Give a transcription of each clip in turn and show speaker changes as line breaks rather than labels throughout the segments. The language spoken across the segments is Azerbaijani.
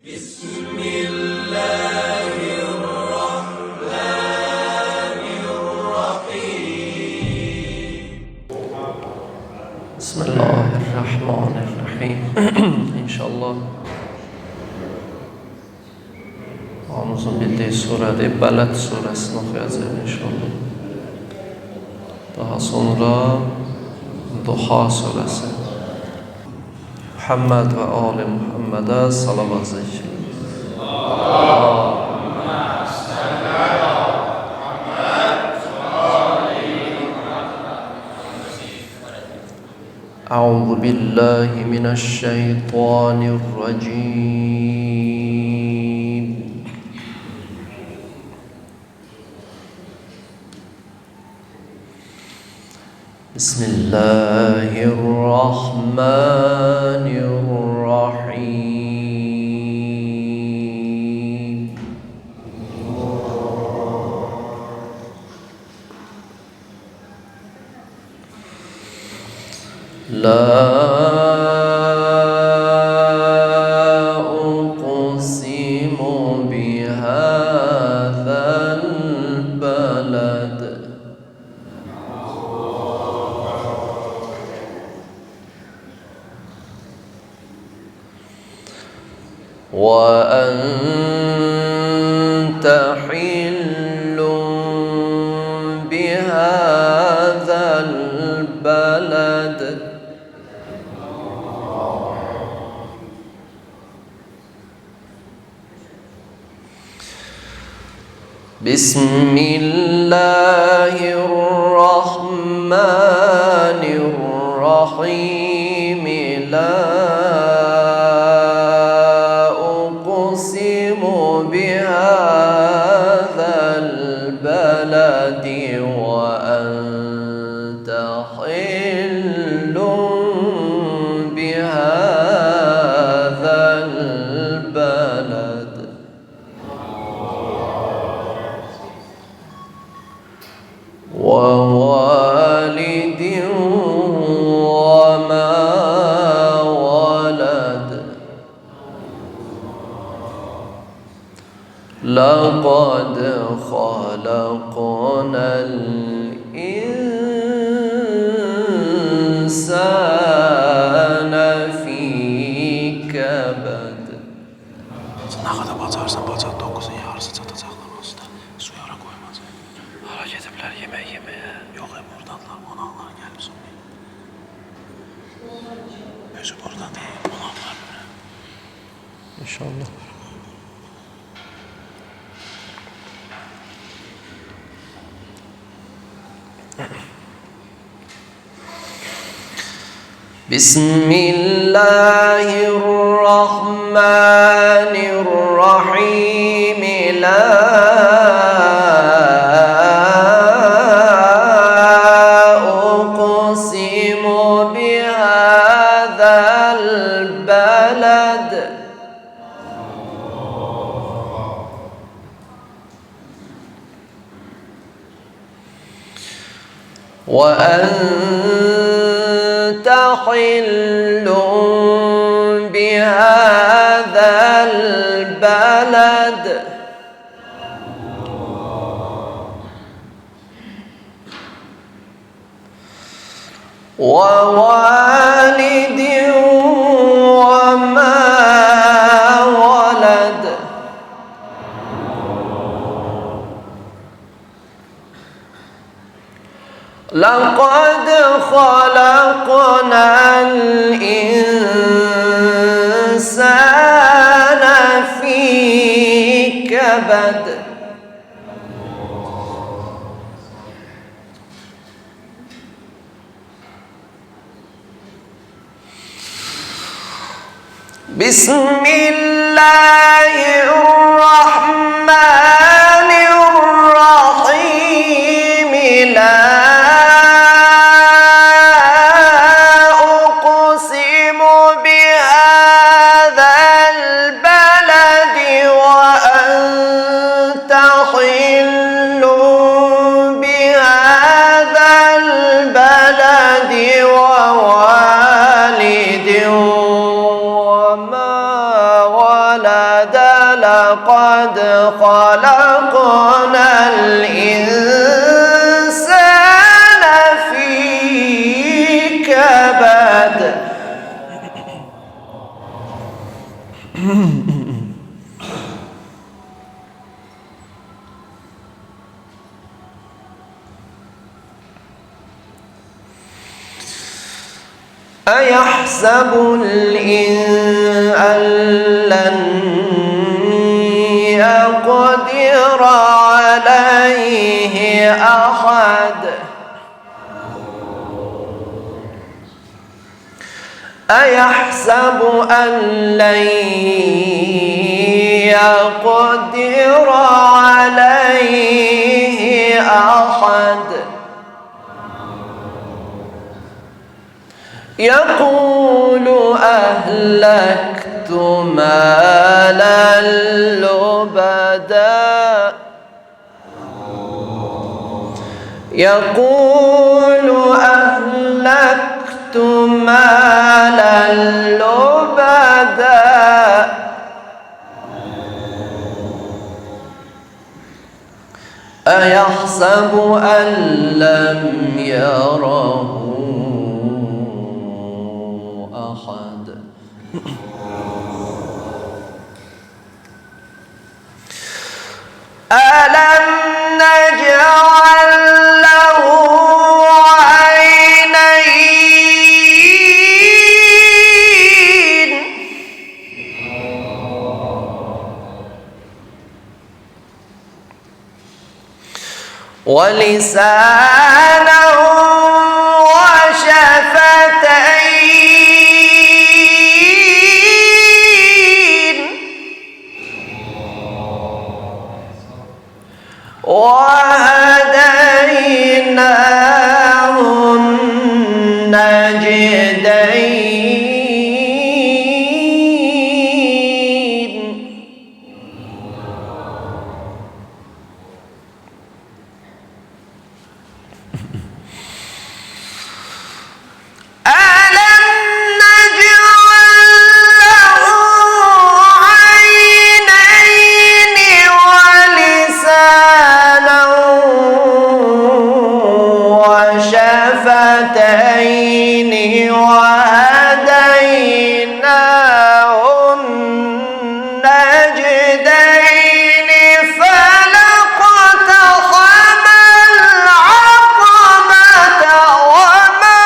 بسم الله الرحمن الرحيم.
بسم الله الرحمن الرحيم. إن شاء الله Ağzımızın bildiği surede Beled suresini okuyacağız inşallah. Daha sonra Duha suresi. Muhammed ve Ali Muhammed'e salavat zikri. أعوذ بالله من الشيطان الرجيم. بسم الله الرحمن الرحيم. لا أقسم بهذا البلد وأنت حل بهذا البلد بسم الله الرحمن الرحيم. لا أقسم بهذا البلد وأنت حل بهذا البلد ووالد وما ولد. لقد خلقنا الإنسان في كبد.
Ne kadar batarsan batar 9'un yarısı çatacaklar usta. Suya ara koymaz. Hala gediblər yemək yeməyə. Yox buradadılar, qonaqlar gəlmiş. Özü burada deyil, qonaqlar.
İnşallah. بسم الله الرحمن الرحيم. لا أقسم بهذا البلد وأنت حل بهذا البلد ووالد وما ولد. لقد خلقنا الإنسان في كبد بسم الله الرحمن الرحيم. لا أقسم بهذا البلد وأنت حل بهذا البلد ووالد وما ولد.
ولقد خلقنا الإنسان في كبد أيحسب الإنسان لن يقدر عليه أحد أيحسب أن لن يقدر عليه أحد يقول أهلكت مالا لبدا يقول أهلكت مالا لبدا أيحسب أن لم يره أحد ألم نجعل له عينين ولسانا وشفتين وهديناه النجدين ألم نجعل له عينين ولسانا وشفتين وهديناه النجدين فلاقتحم العقبة وما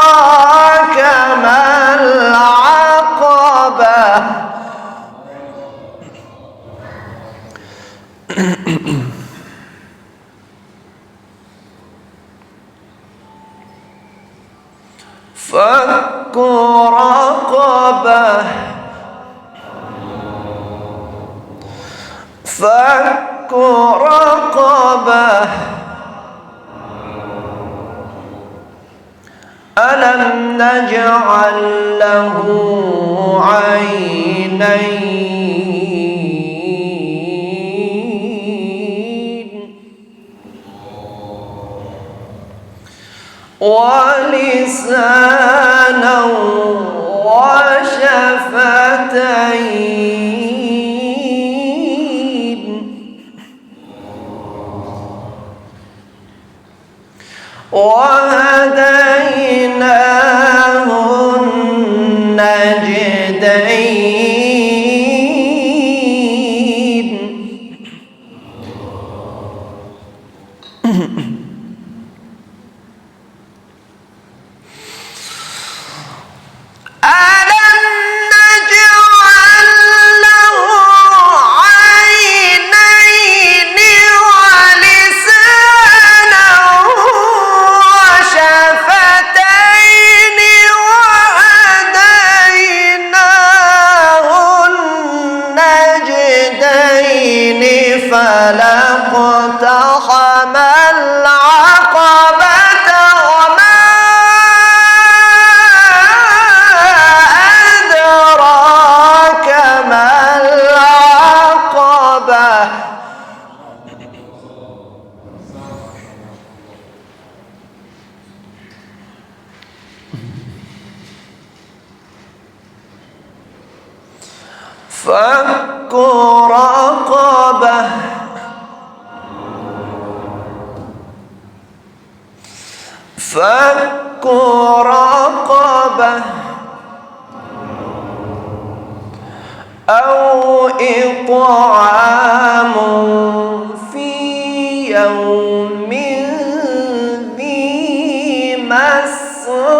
أدراك ما العقبة فك رقبة فك رقبة ألم نجعل له عينين ولسانا وشفتين وهديناه النجدين فك رقبة فك رقبة أو إطعام في يوم ذي مسغبة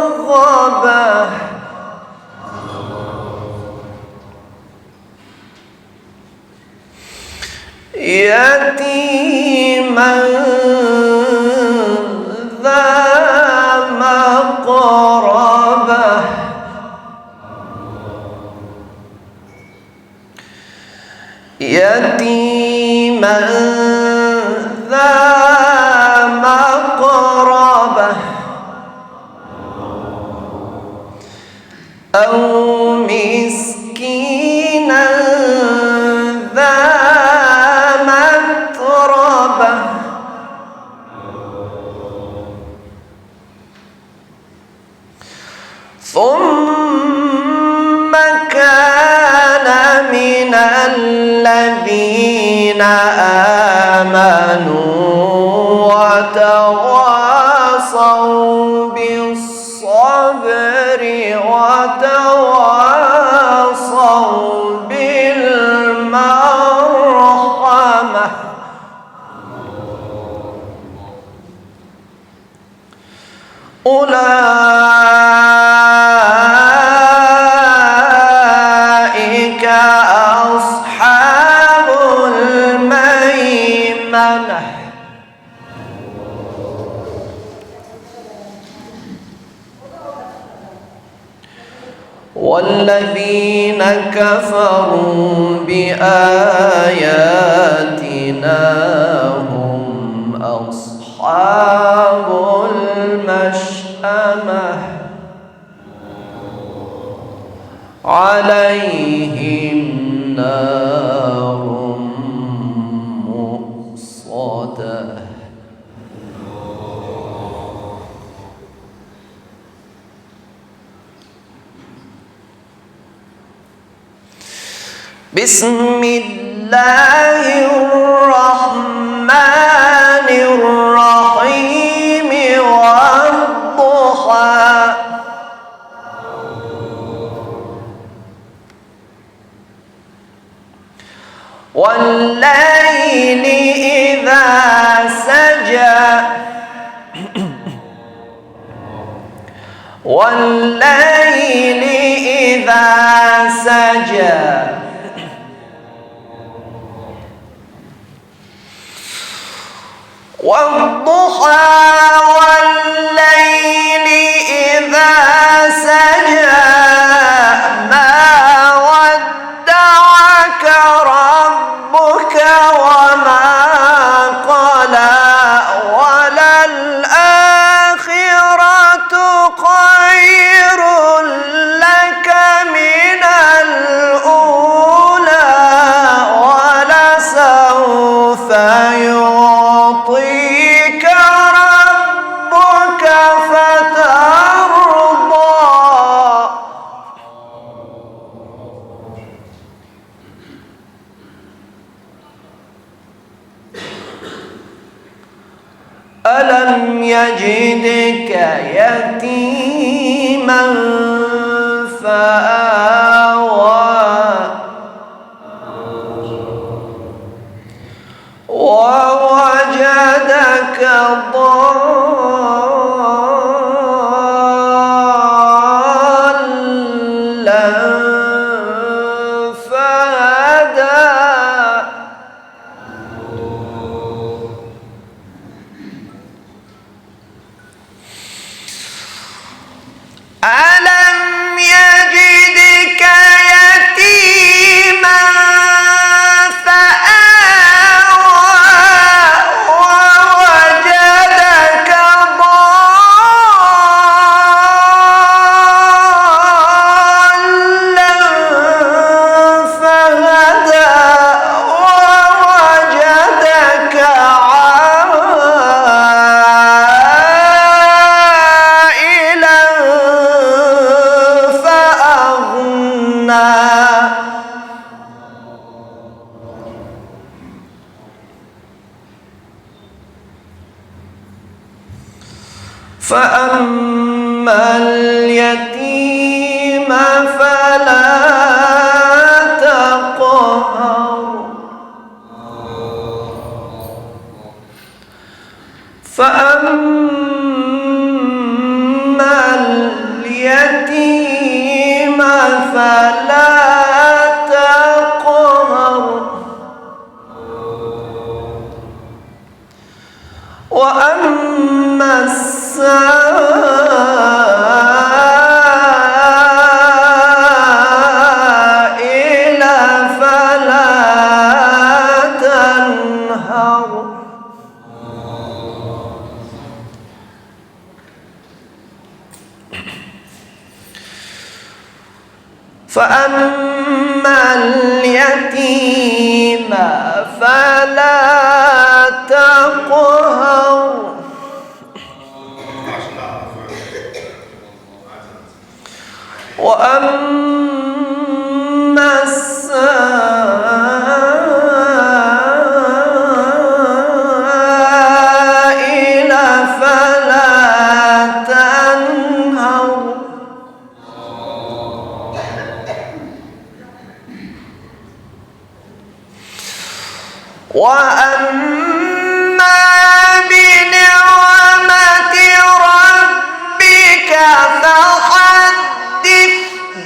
يتيما ذا مقربة يتيما ذا مقربة أو مسكينا ذا متربة ثم كان من الذين آمنوا وتواصوا بالصبر وتواصوا بالمرحمة أولئك أصحاب الميمنة والذين كفروا بآياتنا هم أصحاب المشأمة عليهم نار مؤصدة بسم الله الرحمن الرحيم والضحى والليل إذا سجى والليل إذا سجى والضحى والليل إذا سجى ما ودعك ربك وما قلى وللآخرة خير لك من الأولى ولسوف يعطيك ربك فترضى ألم يجدك يتيما فآوى ووجدك ضالا فهدى ألا فأما اليتيم فلا تقهر فأما اليتيم فلا تقهر وأما السائل فلا تنهر فأما اليتيم فلا تقهر وأما السائل فلا تنهر وأما بنعمة ربك فحدث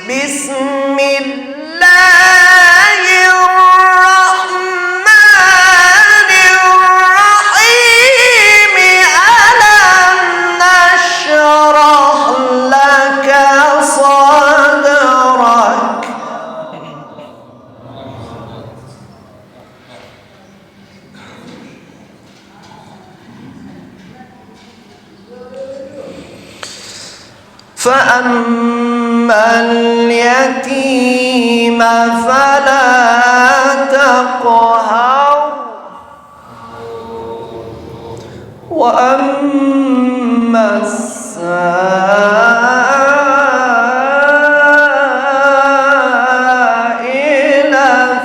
بسم الله الرحمن الرحيم ألم نشرح لك صدرك فأما اليتيم فلا تقهر وأما السائل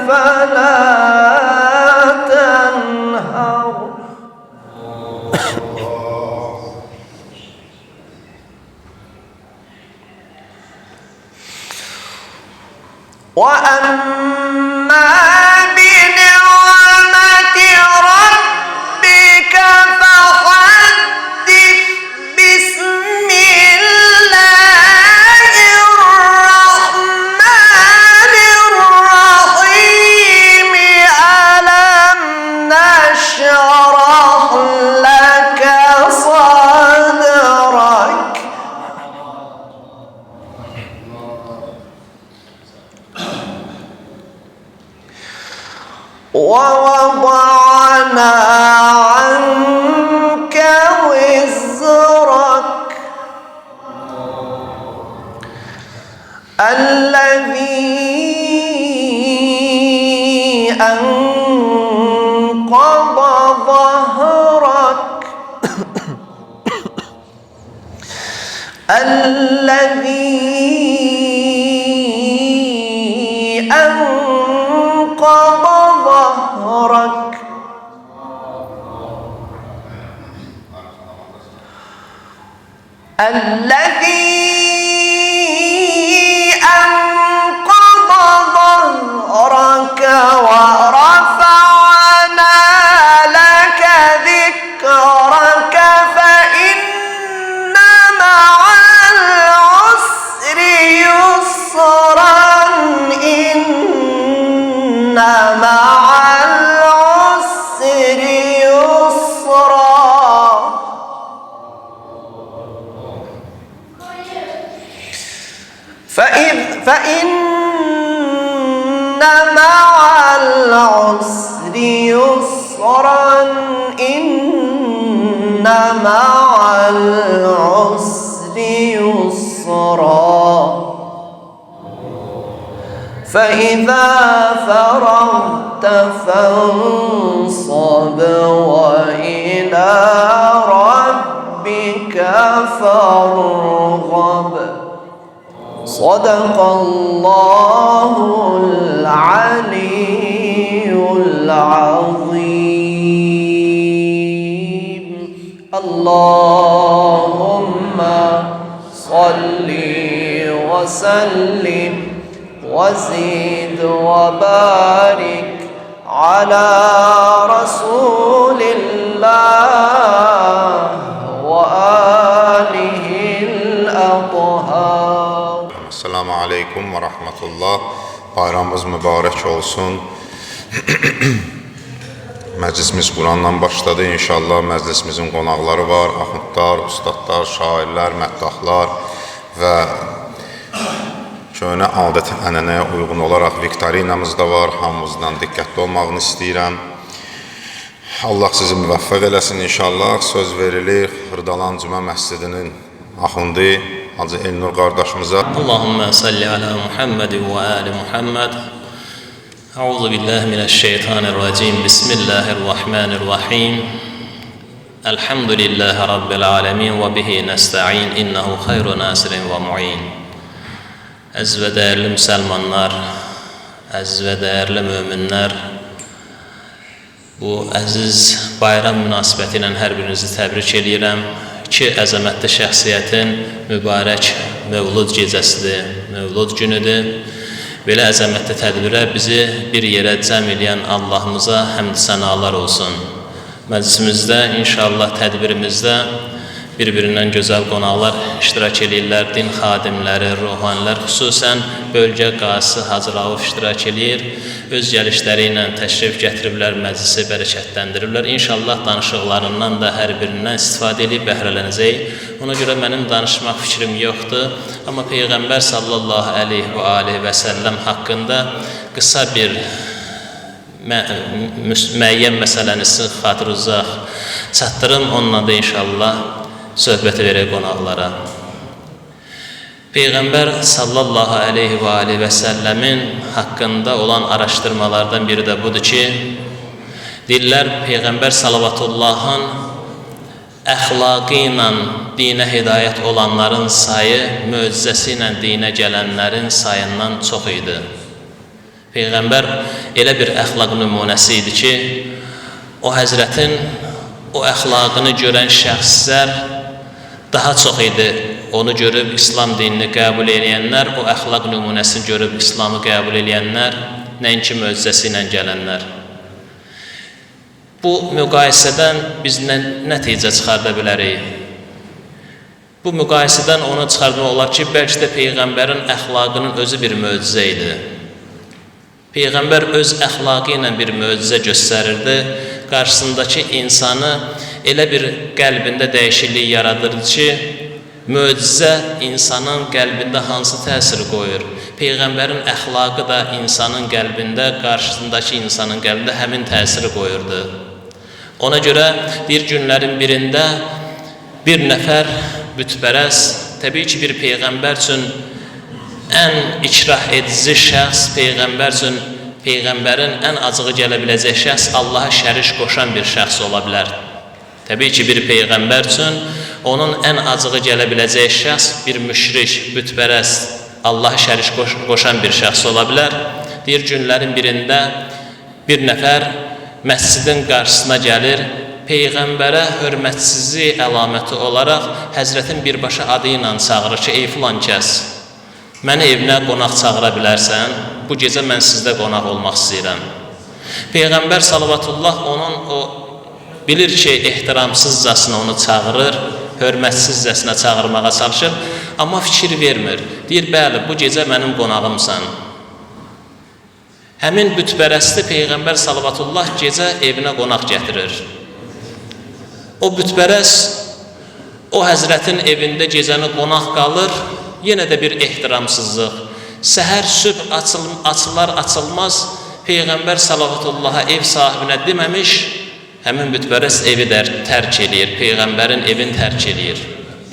فلا تنهر وأما بنعمة ربك فحدث بسم الله الرحمن الرحيم ألم نشرح لك صدرك ووضعنا عنك وزرك الذي أنقض ظهرك الذي أنقض ظهرك الذي أنقض ظهرك ورفعنا لك ذكرك فإن مع العسر يسرا إن مع العسر يسرا فإن مع العسر يسرا إن مع العسر يسرا فإذا فرغت فانصب وإلى ربك فارغب صدق الله العلي العظيم اللهم صلي وسلم وزد وبارك على رسول الله وآله الأطهار.
Esselamu Aleyküm ve Rahmetullah. Bayramımız mübarək olsun. Məclisimiz Quranla başladı. İnşallah məclisimizin qonaqları var. Axundlar, ustadlar, şairlər, məddahlar və köhnə adət-ənənəyə uyğun olaraq viktorinamız da var. Hamımızdan diqqətli olmağını istəyirəm. Allah sizi müvəffəq eləsin inşallah. Söz verilir Xırdalan Cümə Məscidinin axundi Hacı Elnur qardaşımıza.
Allahümme salli ala Muhammed ve ali Muhammed. Euzu billahi mineşşeytanirracim. Bismillahirrahmanirrahim. Elhamdülillahi rabbil alamin ve bihi nesta'in. İnnehu hayru nasirin ve mu'in. Əziz və dəyərli müsəlmanlar, əziz və dəyərli möminlər, bu əziz bayram münasibəti ilə hər birinizi təbrik edirəm. İki əzəmətli şəxsiyyətin mübarək Mövlud gecəsidir, Mövlud günüdür. Belə əzəmətli tədbirə bizi bir yerə cəm eləyən Allahımıza həmd sənalar olsun. Məclisimizdə, inşallah tədbirimizdə bir-birindən gözəl qonaqlar iştirak edirlər, din xadimləri, ruhanilər, xüsusən bölgə qazisi Hacı Rauf iştirak edir. Öz gəlişləri ilə təşrif gətiriblər, məclisi bərəkətləndiriblər. İnşallah danışıqlarından da hər birindən istifadə edib bəhrələnəcək. Ona görə mənim danışmaq fikrim yoxdur. Amma Peyğəmbər sallallahu aleyhi və aleyhi və səlləm haqqında qısa bir müəyyən məsələni sizin xatırınıza çatdırım. Onunla da inşallah söhbəti verək qonaqlara. Peyğəmbər sallallahu aleyhi və aleyhi və səlləmin haqqında olan araşdırmalardan biri də budur ki, deyirlər Peyğəmbər salavatullahın əxlaqı ilə dinə hidayət olanların sayı möcüzəsi ilə dinə gələnlərin sayından çox idi. Peyğəmbər elə bir əxlaq nümunəsi idi ki, o həzrətin o əxlaqını görən şəxslər daha çox idi. Onu görüb İslam dinini qəbul edənlər, o əxlaq nümunəsini görüb İslamı qəbul edənlər, nəinki möcüzəsi ilə gələnlər. Bu müqayisədən biz nə nəticə çıxarda bilərik? Bu müqayisədən onu çıxarmaq olar ki, bəlkə də Peyğəmbərin əxlaqının özü bir möcüzə idi. Peyğəmbər öz əxlaqı ilə bir möcüzə göstərirdi. Qarşısındakı insanı elə bir qəlbində dəyişiklik yaradırdı ki, möcüzə insanın qəlbində hansı təsir qoyur? Peyğəmbərin əxlaqı da insanın qəlbində, qarşısındakı insanın qəlbində həmin təsiri qoyurdu. Ona görə bir günlərin birində bir nəfər bütpərəst, təbii ki, bir Peyğəmbər üçün ən ikrah edici şəxs, Peyğəmbər üçün Peyğəmbərin ən acığı gələ biləcək şəxs Allaha şərik qoşan bir şəxs ola bilər. Təbii ki, bir Peyğəmbər üçün onun ən acığı gələ biləcək şəxs bir müşrik, bütpərəst, Allaha şərik qoşan bir şəxs ola bilər. Deyir, günlərin birində bir nəfər məscidin qarşısına gəlir, Peyğəmbərə hörmətsizlik əlaməti olaraq Həzrətin birbaşa adı ilə çağırır ki, ey filan kəs, məni evinə qonaq çağıra bilərsən, bu gecə mən sizdə qonaq olmaq istəyirəm. Peyğəmbər salavatullah onun o bilir ki, ehtiramsızcasına onu çağırır, hörmətsizcəsinə çağırmağa çalışır, amma fikir vermir. Deyir, bəli, bu gecə mənim qonağımsan. Həmin bütpərəsti Peyğəmbər salavatullah gecə evinə qonaq gətirir. O bütpərəst o həzrətin evində gecəni qonaq qalır, yenə də bir ehtiramsızlıq. Səhər sübh açılar-açılmaz Peyğəmbər salavatıllaha ev sahibinə deməmiş, həmin bütpərəst evi tərk eləyir, Peyğəmbərin evini tərk eləyir.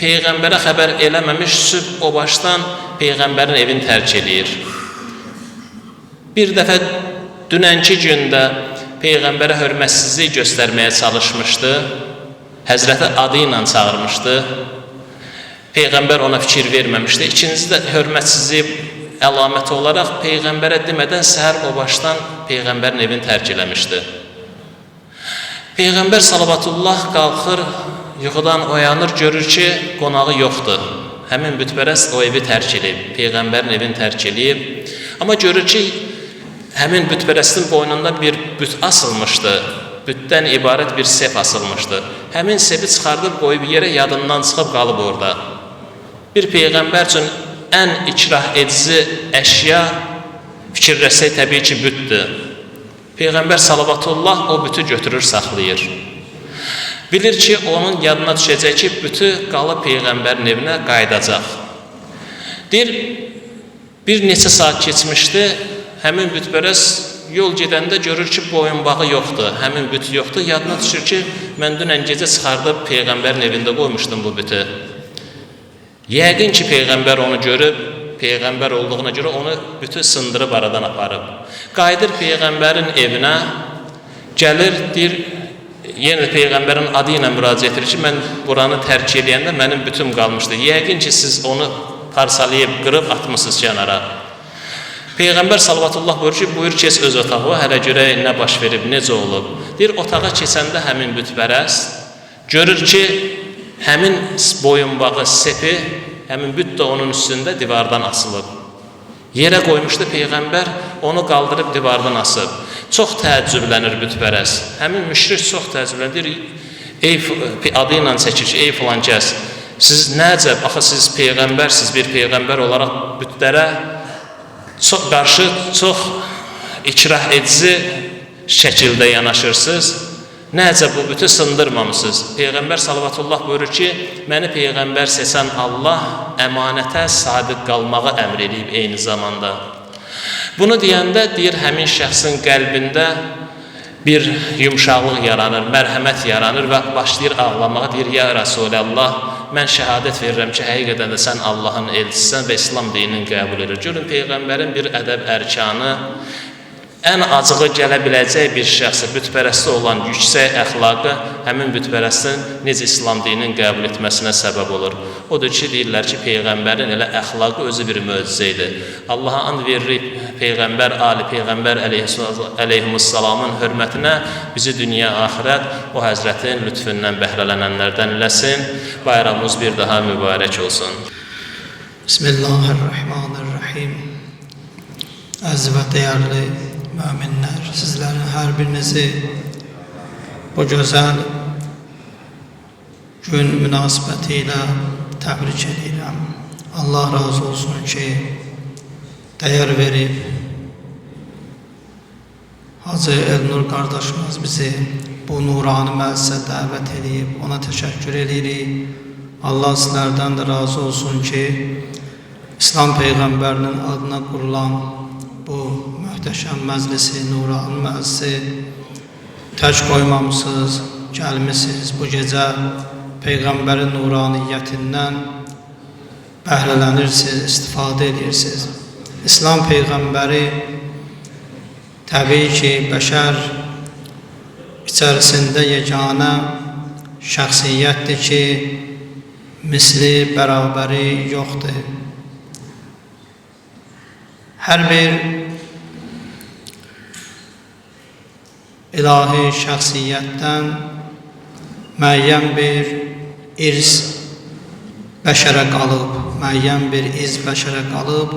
Peyğəmbərə xəbər eləməmiş sübh o başdan Peyğəmbərin evini tərk eləyir. Bir dəfə dünənki gündə Peyğəmbərə hörmətsizlik göstərməyə çalışmışdı, Həzrəti adı ilə çağırmışdı, Peyğəmbər ona fikir verməmişdi. İkincisi də hörmətsizlik əlaməti olaraq Peyğəmbərə demədən səhər o başdan Peyğəmbərin evini tərk eləmişdi. Peyğəmbər salavatullah qalxır, yuxudan oyanır, görür ki, qonağı yoxdur. Həmin bütpərəst o evi tərk edib, Peyğəmbərin evini tərk edib. Amma görür ki, həmin bütpərəstin boynunda bir büt asılmışdı. Bütdən ibarət bir sef asılmışdı. Həmin sefi çıxardıb qoyub yerə, yadından çıxıb qalıb orada. Bir Peyğəmbər üçün ən ikrah edici əşya fikirləsək təbii ki, bütdür. Peyğəmbər salavatullah o bütü götürür, saxlayır. Bilir ki, onun yadına düşəcək ki, bütü qalıb Peyğəmbərin evinə qayıdacaq. Deyir, bir neçə saat keçmişdi, həmin bütpərəst yol gedəndə görür ki, boyunbağı yoxdur, həmin büt yoxdur. Yadına düşür ki, mən dünən gecə çıxardıb Peyğəmbərin evində qoymuşdum bu bütü. Yəqin ki, Peyğəmbər onu görüb, Peyğəmbər olduğuna görə onu bütü sındırıb aradan aparıb. Qayıdır Peyğəmbərin evinə, gəlir, deyir, yenə Peyğəmbərin adı ilə müraciət edir ki, mən buranı tərk edəndə mənim bütüm qalmışdı. Yəqin ki, siz onu parçalayıb, qırıb atmışsınız kənara. Peyğəmbər sallallahu buyurur ki, buyur keç öz otağı, hələ görək nə baş verib, necə olub. Deyir, otağa keçəndə həmin bütpərəst görür ki, həmin boyunbağı sepi, həmin büt də onun üstündə divardan asılıb. Yerə qoymuşdu Peyğəmbər, onu qaldırıb divardan asıb. Çox təəccüblənir bütpərəst. Həmin müşrik çox təəccüblənir. Adı ilə çəkir ki, ey filan kəs, siz nəcəb, axı siz Peyğəmbərsiz, bir Peyğəmbər olaraq bütlərə qarşı çox ikrah edici şəkildə yanaşırsınız. Nəcə bu bütü sındırmamışsınız. Peyğəmbər sallallahu buyurur ki, məni Peyğəmbər seçən Allah əmanətə sadiq qalmağı əmr edib eyni zamanda. Bunu deyəndə deyir, həmin şəxsin qəlbində bir yumşaqlıq yaranır, mərhəmət yaranır və başlayır ağlamağa. Deyir, ya Rasulallah, mən şəhadət verirəm ki, həqiqətən də sən Allahın elçisisən və İslam dinini qəbul edir. Görün, Peyğəmbərin bir ədəb ərkanı, ən acığı gələ biləcək bir şəxsə, bütpərəstə olan yüksək əxlaqı həmin bütpərəstin necə İslam dininin qəbul etməsinə səbəb olur. Odur ki, deyirlər ki, Peyğəmbərin elə əxlaqı özü bir möcüzə idi. Allaha and verir Peyğəmbər, Ali Peyğəmbər əleyhissalamın hörmətinə bizi dünya, axirət o həzrətin lütfündən bəhrələnənlərdən eləsin. Bayramımız bir daha mübarək olsun.
Bismillahirrahmanirrahim. Əziz və dəyərli müminlər, sizlərin hər birinizi bu gözəl gün münasibəti ilə təbrik edirəm. Allah razı olsun ki, dəyər verib Hacı Elnur qardaşımız bizi bu nurani məclisə dəvət edib, ona təşəkkür edirik. Allah sizlərdən də razı olsun ki, İslam Peyğəmbərinin adına qurulan bu möhtəşəm məclisi, nurani məclisi tək qoymamısınız, gəlmişsiniz bu gecə Peyğəmbərin nuraniyyətindən bəhrələnirsiniz, istifadə edirsiniz. İslam Peyğəmbəri təbii ki, bəşər içərisində yeganə şəxsiyyətdir ki, misli, bərabəri yoxdur. Hər bir ilahi şəxsiyyətdən müəyyən bir irz bəşərə qalıb, müəyyən bir iz bəşərə qalıb.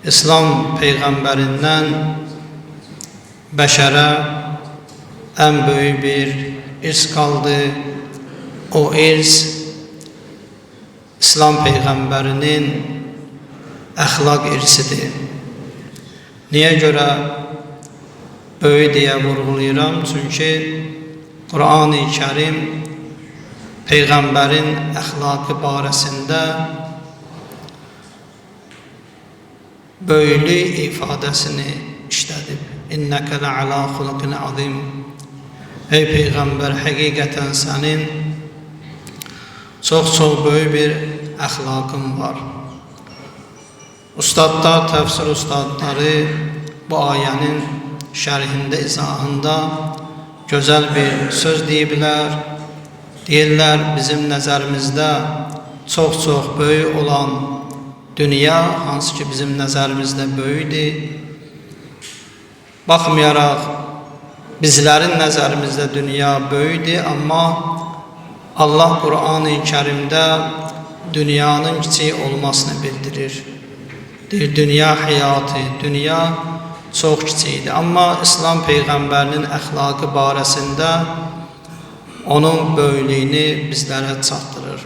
İslam Peyğəmbərindən bəşərə ən böyük bir irz qaldı. O irz İslam Peyğəmbərinin əxlaq irsidir. Niyə görə böyük deyə vurğulayıram? Çünki Qur'an-ı Kərim Peyğəmbərin əxlaqı barəsində böyüklük ifadəsini işlədib. İnnəkə lə'alə xuluqin azim. Ey Peyğəmbər, həqiqətən sənin çox böyük bir əxlaqın var. Ustadlar, təfsir ustadları bu ayənin şərhində, izahında gözəl bir söz deyiblər. Deyirlər, bizim nəzərimizdə çox böyük olan dünya, hansı ki bizim nəzərimizdə böyükdir. Baxmayaraq, bizlərin nəzərimizdə dünya böyükdir, amma Allah Qur'an-ı Kərimdə dünyanın kiçik olmasını bildirir. Deyir, dünya həyatı, dünya çox kiçikdir. Amma İslam Peyğəmbərinin əxlaqı barəsində onun böyüklüyünü bizlərə çatdırır.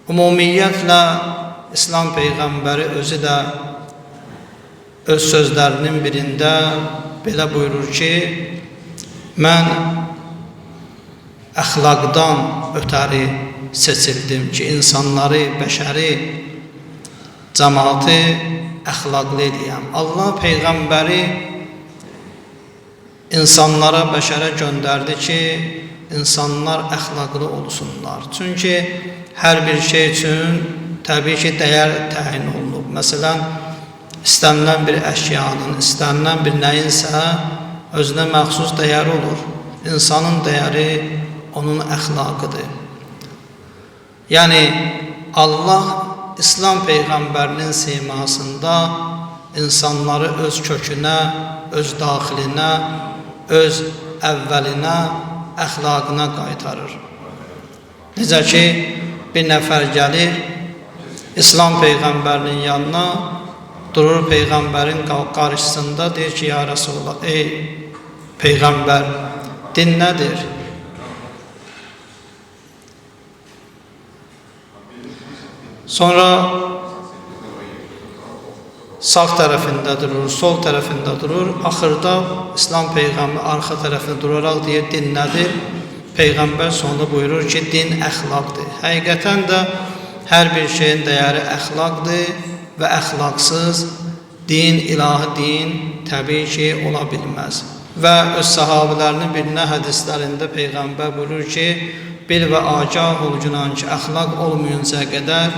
Ümumiyyətlə, İslam Peyğəmbəri özü də öz sözlərinin birində belə buyurur ki, mən əxlaqdan ötəri seçildim ki, insanları, bəşəri, cəmaatı əxlaqlı eləyəm. Allah Peyğəmbəri insanlara, bəşərə göndərdi ki, insanlar əxlaqlı olsunlar. Çünki hər bir şey üçün təbii ki, dəyər təyin olunub. Məsələn, istənilən bir əşyanın, istənilən bir nəyinsə özünə məxsus dəyəri olur. İnsanın dəyəri onun əxlaqıdır. Yəni, Allah İslam Peyğəmbərinin simasında insanları öz kökünə, öz daxilinə, öz əvvəlinə, əxlaqına qaytarır. Necə ki, bir nəfər gəlir, İslam Peyğəmbərinin yanına, durur Peyğəmbərin qarşısında, deyir ki, ya Rasulullah, ey Peyğəmbər, din nədir? Sonra sağ tərəfində durur, sol tərəfində durur. Axırda İslam Peyğəmbər arxa tərəfində duraraq deyir, din nədir? Peyğəmbər sonra buyurur ki, din əxlaqdır. Həqiqətən də hər bir şeyin dəyəri əxlaqdır və əxlaqsız din, ilahi din təbii ki, ola bilməz. Və öz sahabilərinin birinə hədislərində Peyğəmbər buyurur ki, bil və agah ol günan ki, əxlaq olmayınca qədər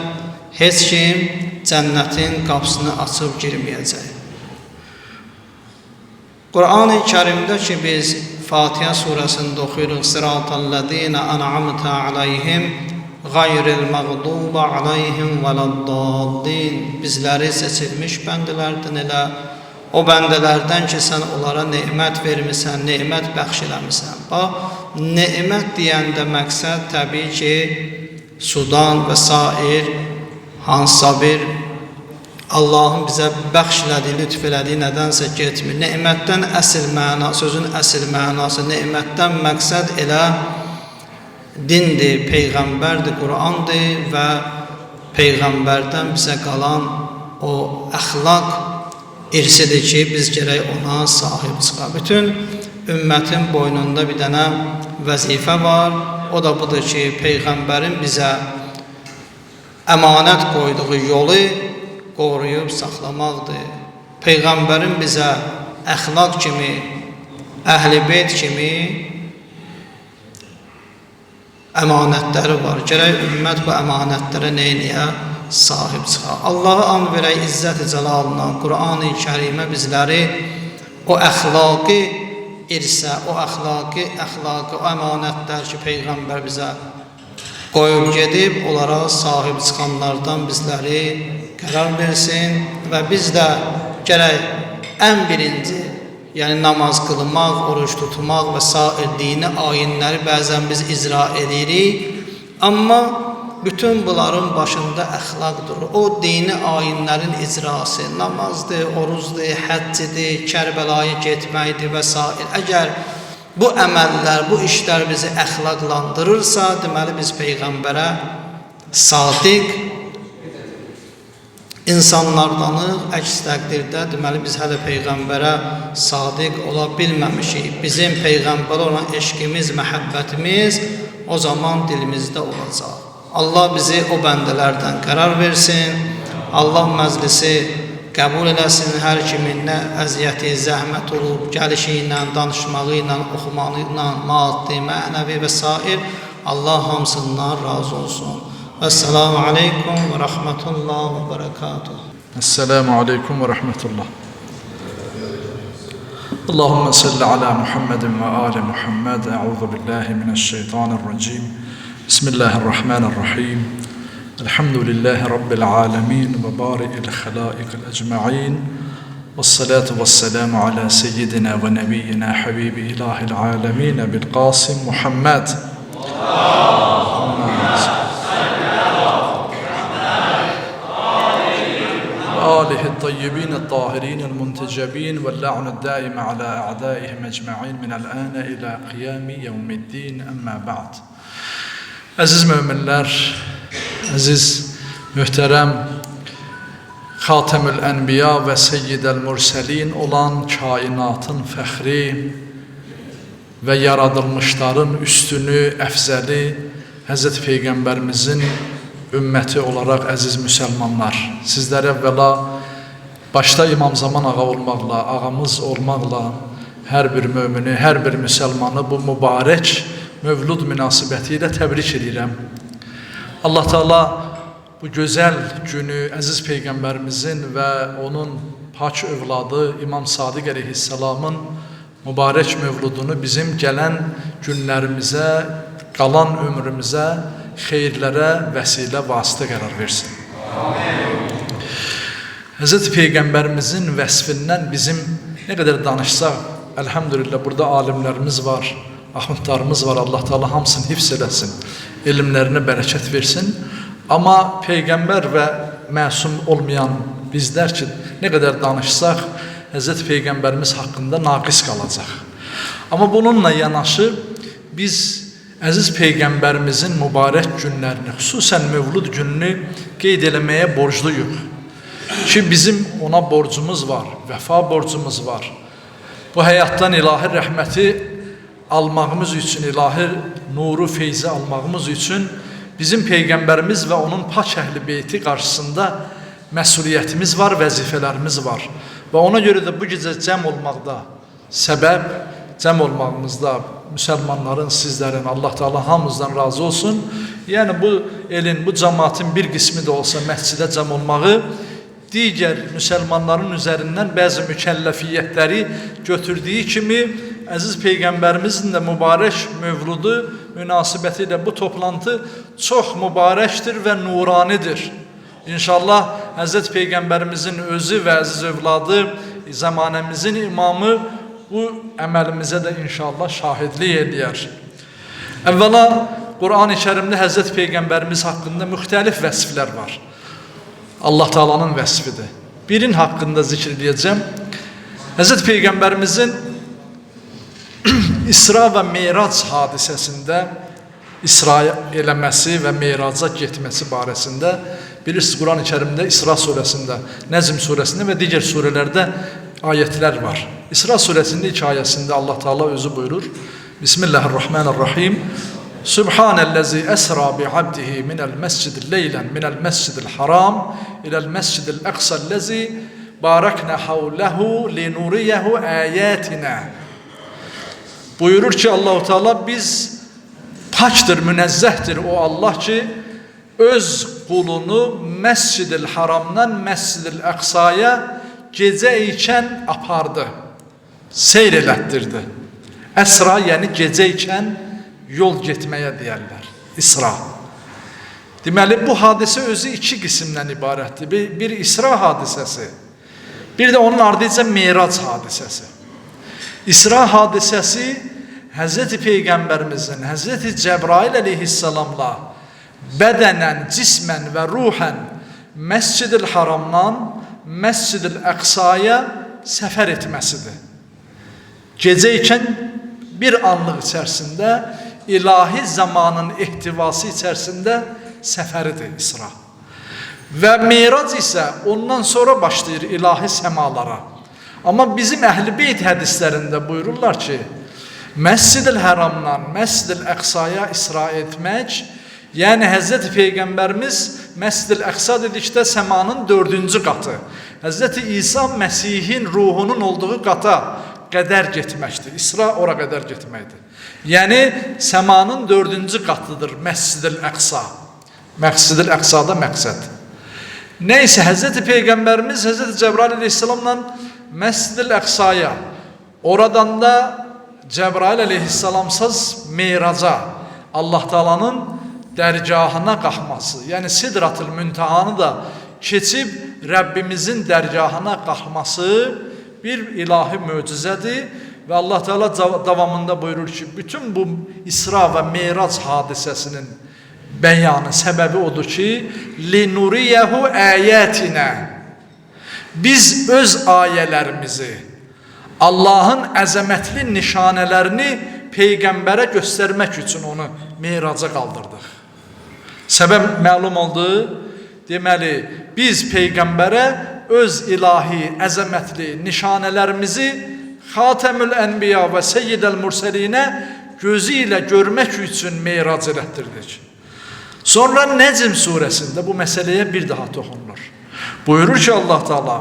heç kim cənnətin qapısını açıb girməyəcək. Qur'an-ı Kərimdə ki, biz Fatihə surəsində oxuyuruq, Sıratəl-ləzīnə ən'amtə aləyhim qayril məğdubə aləyhim vələddallin. Bizləri seçilmiş bəndələrdən elə o bəndələrdən ki, sən onlara nemət vermisən, nemət bəxş eləmisən. Bax, nemət deyəndə məqsəd təbii ki, sudan və sair hansısa bir Allahın bizə bəxş elədiyi, lütf elədiyi nədənsə getmir. Nemətdən əsl məna, sözün əsl mənası, nemətdən məqsəd elə dindir, Peyğəmbərdir, Qur'andır və Peyğəmbərdən bizə qalan o əxlaq irsidir ki, biz gərək ona sahib çıxaq. Bütün ümmətin boynunda bir dənə vəzifə var, o da budur ki, Peyğəmbərin bizə əmanət qoyduğu yolu qoruyub saxlamaqdır. Peyğəmbərin bizə əxlaq kimi, əhl-i beyt kimi əmanətləri var. Gərək ümmət bu əmanətlərə neyniyə sahib çıxaq. Allah'a and verək izzət-i cəlalına, Qur'an-ı Kərimə bizləri o əxlaqi irsə, o əxlaqi, o əmanətlər ki, Peyğəmbər bizə qoyub gedib, onlara sahib çıxanlardan bizləri qərar versin və biz də gərək ən birinci, yəni namaz qılmaq, oruç tutmaq və sair dini ayinləri bəzən biz icra edirik, amma bütün bunların başında əxlaq durur. O dini ayinlərin icrası, namazdır, orucdur, həccidir, Kərbəlaya getməkdir və s. Əgər bu əməllər, bu işlər bizi əxlaqlandırırsa, deməli biz Peyğəmbərə sadiq insanlardanıq, əks təqdirdə deməli biz hələ Peyğəmbərə sadiq ola bilməmişik. Bizim Peyğəmbərə olan eşqimiz, məhəbbətimiz o zaman dilimizdə olacaq. Allah bizi o bəndələrdən qərar versin. Allah məclisi qəbul eləsin. Hər kimin nə əziyyəti, zəhmət olub, gəlişi ilə, danışmağı ilə, oxumağı ilə, maddi, mənəvi və s. Allah hamısından razı olsun. Esselamu aleykum ve rahmetullah ve berekatuhu.
Esselamu aleykum ve rahmetullah. Allahümme salli ala Muhammedin ve ali Muhammed. Euzu billahi mineşşeytanirracim. Bismillahirrahmanirrahim. Elhamdülillahi Rabbil alemin ve bari'il halaikil ecma'in. Vessalatu vesselamu ala seyyidina ve nebiyyina habibi ilahil alemin bil Qasim Muhammed. Allahümme salli ala آله الطيبين الطاهرين المنتجبين واللعن الدائم على أعدائهم أجمعين من الآن إلى قيام يوم الدين أما بعد. Əziz möminlər, əziz mühtərəm Xatəmül Ənbiya və Seyyidəl Mürsəlin olan kainatın fəxri və yaradılmışların üstünü, əfzəli Həzrət Peyğəmbərimizin ümməti olaraq əziz müsəlmanlar, sizlərə əvvəla başda İmam Zaman ağa olmaqla, ağamız olmaqla hər bir mömini, hər bir müsəlmanı bu mübarək mövlud münasibəti ilə təbrik edirəm. Allah Teala bu gözəl günü əziz Peyğəmbərimizin və onun pak övladı İmam Sadiq əleyhissalamın mübarək mövludunu bizim gələn günlərimizə, qalan ömrümüzə, xeyirlərə vəsilə vasitə qərar versin. Həzrət Peyğəmbərimizin vəsfindən bizim nə qədər danışsaq, əlhəmdülillah burada alimlərimiz var, axundlarımız var, Allah Teala hamısını hifz eləsin, elmlərinə bərəkət versin. Amma Peyğəmbər və məsum olmayan bizlər ki, nə qədər danışsaq, Həzrət Peyğəmbərimiz haqqında naqis qalacaq. Amma bununla yanaşı, biz əziz Peyğəmbərimizin mübarək günlərini, xüsusən Mövlud gününü qeyd eləməyə borcluyuq. Ki, bizim ona borcumuz var, vəfa borcumuz var. Bu həyatdan ilahi rəhməti almağımız üçün, ilahi nuru, feyzi almağımız üçün bizim Peyğəmbərimiz və onun pak əhli beyti qarşısında məsuliyyətimiz var, vəzifələrimiz var. Və ona görə də bu gecə cəm olmaqda səbəb, cəm olmağımızda müsəlmanların, sizlərin, Allah Teala hamımızdan razı olsun. Yəni bu elin, bu cəmaatın bir qismi də olsa məscidə cəm olmağı digər müsəlmanların üzərindən bəzi mükəlləfiyyətləri götürdüyü kimi əziz Peyğəmbərimizin də mübarək mövludu münasibəti ilə bu toplantı çox mübarəkdir və nuranidir. İnşallah Həzrət Peyğəmbərimizin özü və əziz övladı, zamanəmizin imamı bu əməlimizə də inşallah şahidlik edər. Əvvəla Qur'an-ı Kərimdə Həzrət Peyğəmbərimiz haqqında müxtəlif vəsflər var. Allah Teala'nın vəsfidir. Birin haqqında zikr edəcəm. Həzrət Peyğəmbərimizin İsra və Meyrac hadisəsində İsra eləməsi və Meyraca getməsi barəsində bilirsiniz, Quran-ı Kərimdə İsra surəsində, Nəzm surəsində və digər surələrdə ayətlər var. İsra surəsində ilk ayəsində Allah Teala özü buyurur. Bismillahirrahmanirrahim. Subhanəl-ləzi əsra bi'abdihi minəl məscidi leylən minəl məscidil haram iləl məscidil əqsəl-ləzi baraknə havləhu linuriyəhu əyətinə. Buyurur ki, Allah-u Teala biz pakdır, münəzzəhdir o Allah ki, öz qulunu Məscid-i Haramdan Məscid-i Əqsaya gecə ikən apardı, seyr elətdirdi. Əsra, yəni gecə ikən yol getməyə deyərlər, İsra. Deməli, bu hadisə özü iki qismdən ibarətdir. Bir İsra hadisəsi, bir də onun ardınca Meyrac hadisəsi. İsra hadisəsi Həzrəti Peyğəmbərimizin, Həzrəti Cəbrail əleyhissalamla bədənən, cismən və ruhən Məscid-i Haramdan Məscid-i Əqsaya səfər etməsidir. Gecə ikən bir anlıq içərisində, ilahi zamanın ehtivası içərisində səfəridir İsra. Və Meyrac isə ondan sonra başlayır ilahi səmalara. Amma bizim Əhl-i Beyt hədislərində buyururlar ki, Məscid-i Haramdan Məscid-i Əqsaya isra etmək, yəni Həzrəti Peyğəmbərimiz Məscid-i Əqsa dedikdə səmanın 4-cü qatı, Həzrəti İsa Məsihin ruhunun olduğu qata qədər getməkdir. İsra ora qədər getməkdir. Yəni səmanın 4-cü qatıdır Məscid-i Əqsa. Məscid-i Əqsada məqsəd. Nəysə Həzrəti Peyğəmbərimiz Həzrəti Cəbrail əleyhissalamla Məscid-i Əqsaya, oradan da Cəbrail əleyhissalamsız Meyraca, Allah Teala'nın dərgahına qalxması, yəni Sidratül Müntahanı da keçib Rəbbimizin dərgahına qalxması bir ilahi möcüzədir və Allah Teala davamında buyurur ki, bütün bu İsra və Meyrac hadisəsinin bəyanı, səbəbi odur ki, linuriyehu əyətinə, Biz öz ayələrimizi, Allahın əzəmətli nişanələrini Peyğəmbərə göstərmək üçün onu meyraca qaldırdıq. Səbəb məlum oldu. Deməli, biz Peyğəmbərə öz ilahi, əzəmətli nişanələrimizi Xatəmül Ənbiya və Seyyidəl Mürsəlinə gözü ilə görmək üçün meyrac elətdirdik. Sonra Nəcm surəsində bu məsələyə bir daha toxunulur. Buyurur ki Allah Teala: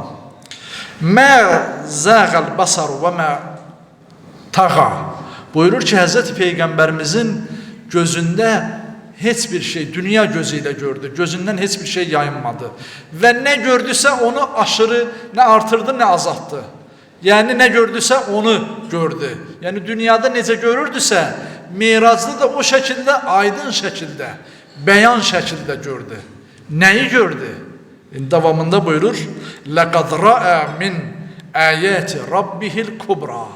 "Mə zəğəl basar və mə tağa." Buyurur ki Həzrəti Peyğəmbərimizin gözündə heç bir şey, dünya gözü ilə gördü. Gözündən heç bir şey yayınmadı. Və nə gördüsə onu aşırı, nə artırdı, nə azaltdı. Yəni nə gördüsə onu gördü. Yəni dünyada necə görürdüsə, Miracda da o şəkildə, aydın şəkildə, bəyan şəkildə gördü. Nəyi gördü? Davamında buyurur: "Laqad ra'a min ayati rabbihil kubra."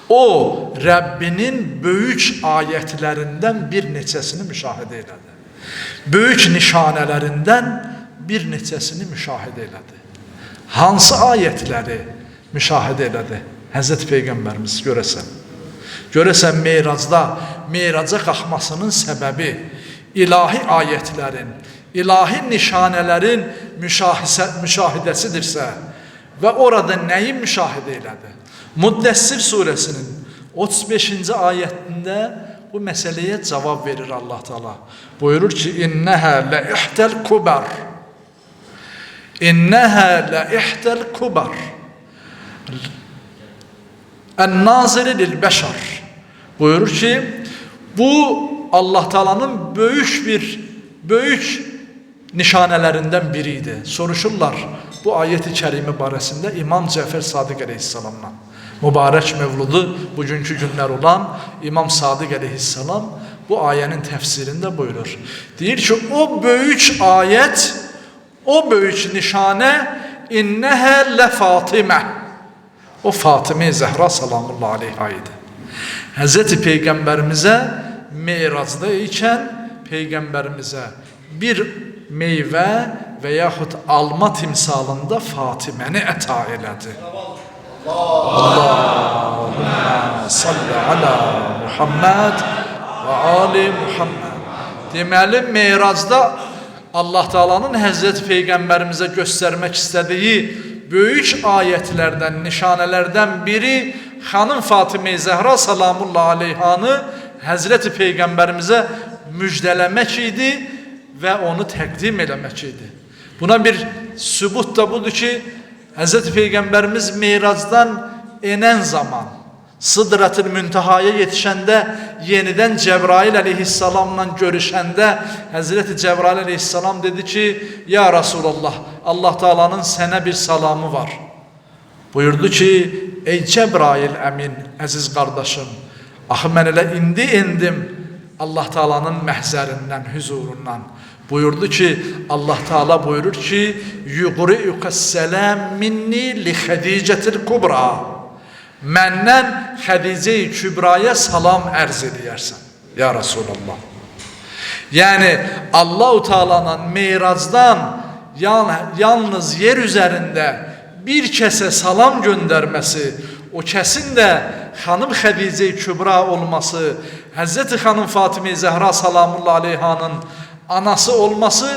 O, Rəbbinin böyük ayətlərindən bir neçəsini müşahidə elədi. Böyük nişanələrindən bir neçəsini müşahidə elədi. Hansı ayətləri müşahidə elədi Həzrəti Peyğəmbərimiz görəsən? Görəsən meyraca qalxmasının səbəbi ilahi ayətlərin, ilahi nişanələrin müşahidəsidirsə və orada nəyi müşahidə elədi? Müddəssir surəsinin 35-ci ayətində bu məsələyə cavab verir Allah Teala. Buyurur ki: "İnnəhə lə'ihtəl kubar." İnnəhə lə'ihtəl kubar. Ən-naziri lil-bəşər. Buyurur ki, bu Allah Teala'nın böyük nişanələrindən biriydi. Soruşurlar bu ayət-i kərimə barəsində İmam Cəfər Sadiq əleyhissalamdan. Mübarək mövludu bugünkü günlər olan İmam Sadiq əleyhissalam bu ayənin təfsirində buyurur. Deyir ki, o böyük ayət, o böyük nişanə innəhə lə Fatimə. O Fatimə Zəhra salamullah aleyha idi. Həzrəti Peyğəmbərimizə Meyracda ikən Peyğəmbərimizə bir meyvə və yaxud alma timsalında Fatiməni əta elədi. Allahümmə salli alə Muhammed və ali Muhammed. Deməli, Meyracda Allah Teala'nın Həzrəti Peyğəmbərimizə göstərmək istədiyi böyük ayətlərdən, nişanələrdən biri xanım Fatimə Zəhra salamullah aleyhanı Həzrəti Peyğəmbərimizə müjdələmək idi və onu təqdim eləmək idi. Buna bir sübut da budur ki, Həzrəti Peyğəmbərimiz Meyracdan enən zaman, Sıdratül Müntəhaya yetişəndə, yenidən Cəbrail əleyhissalamla görüşəndə, Həzrəti Cəbrail əleyhissalam dedi ki, ya Rasulallah, Allah Teala'nın sənə bir salamı var. Buyurdu ki, ey Cəbrail əmin, əziz qardaşım, axı mən elə indi endim Allah Teala'nın məhzərindən, hüzurundan. Buyurdu ki, Allah Teala buyurur ki, yuqri'ukas-salam minni li Xədicətil kubra. Məndən Xədicə-i Kübraya salam ərz edəyərsən, ya Rasulallah. Yəni, Allah-u Teala'nın Meyracdan yalnız yer üzərində bir kəsə salam göndərməsi, o kəsin də xanım Xədicə-i Kübra olması, Həzrəti xanım Fatimə Zəhra salamullah aleyhanın anası olması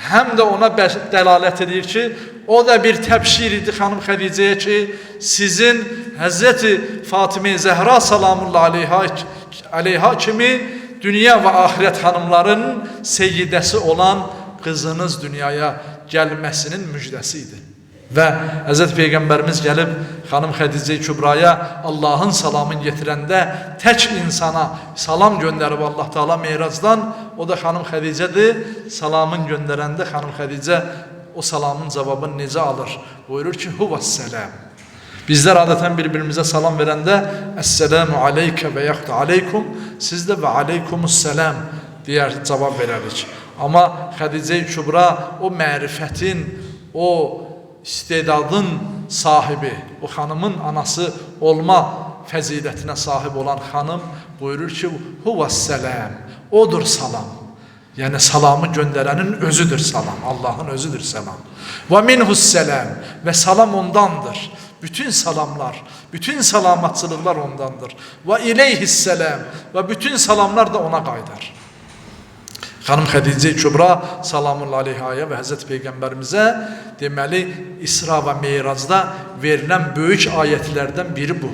həm də ona dəlalət edir ki, o da bir təbşir idi xanım Xədicəyə ki, sizin Həzrəti Fatimə Zəhra salamullah aleyha kimi dünya və axirət xanımların seyyidəsi olan qızınız dünyaya gəlməsinin müjdəsi idi. Və Həzrəti Peyğəmbərimiz gəlib xanım Xədicə-i Kübraya Allahın salamını getirəndə tək insana salam göndərib Allah Teala Meyracdan, o da xanım Xədicədir. Salamın göndərəndə xanım Xədicə o salamın cavabını necə alır? Buyurur ki, huvəs-səlam. Bizlər adətən bir-birimizə salam verəndə əs-səlamu aleykə və yaxud aleykum, siz də və aleykumus-səlam deyər, cavab verərik. Amma Xədicə-i Kübra o mərifətin, o istedadın sahibi, o xanımın anası olma fəzilətinə sahib olan xanım buyurur ki, huvəs-səlam, odur salam. Yəni salamı göndərənin özüdür salam. Allahın özüdür salam. Və minhussalam və salam ondandır. Bütün salamlar, bütün salamatçılıqlar ondandır. Və ileyhissalam və bütün salamlar da ona qaydar. Xanım Xədicə Kübra salamullahi aleyhaya və Həzrət Peyğəmbərimizə deməli İsra və Meyracda verilən böyük ayətlərdən biri bu.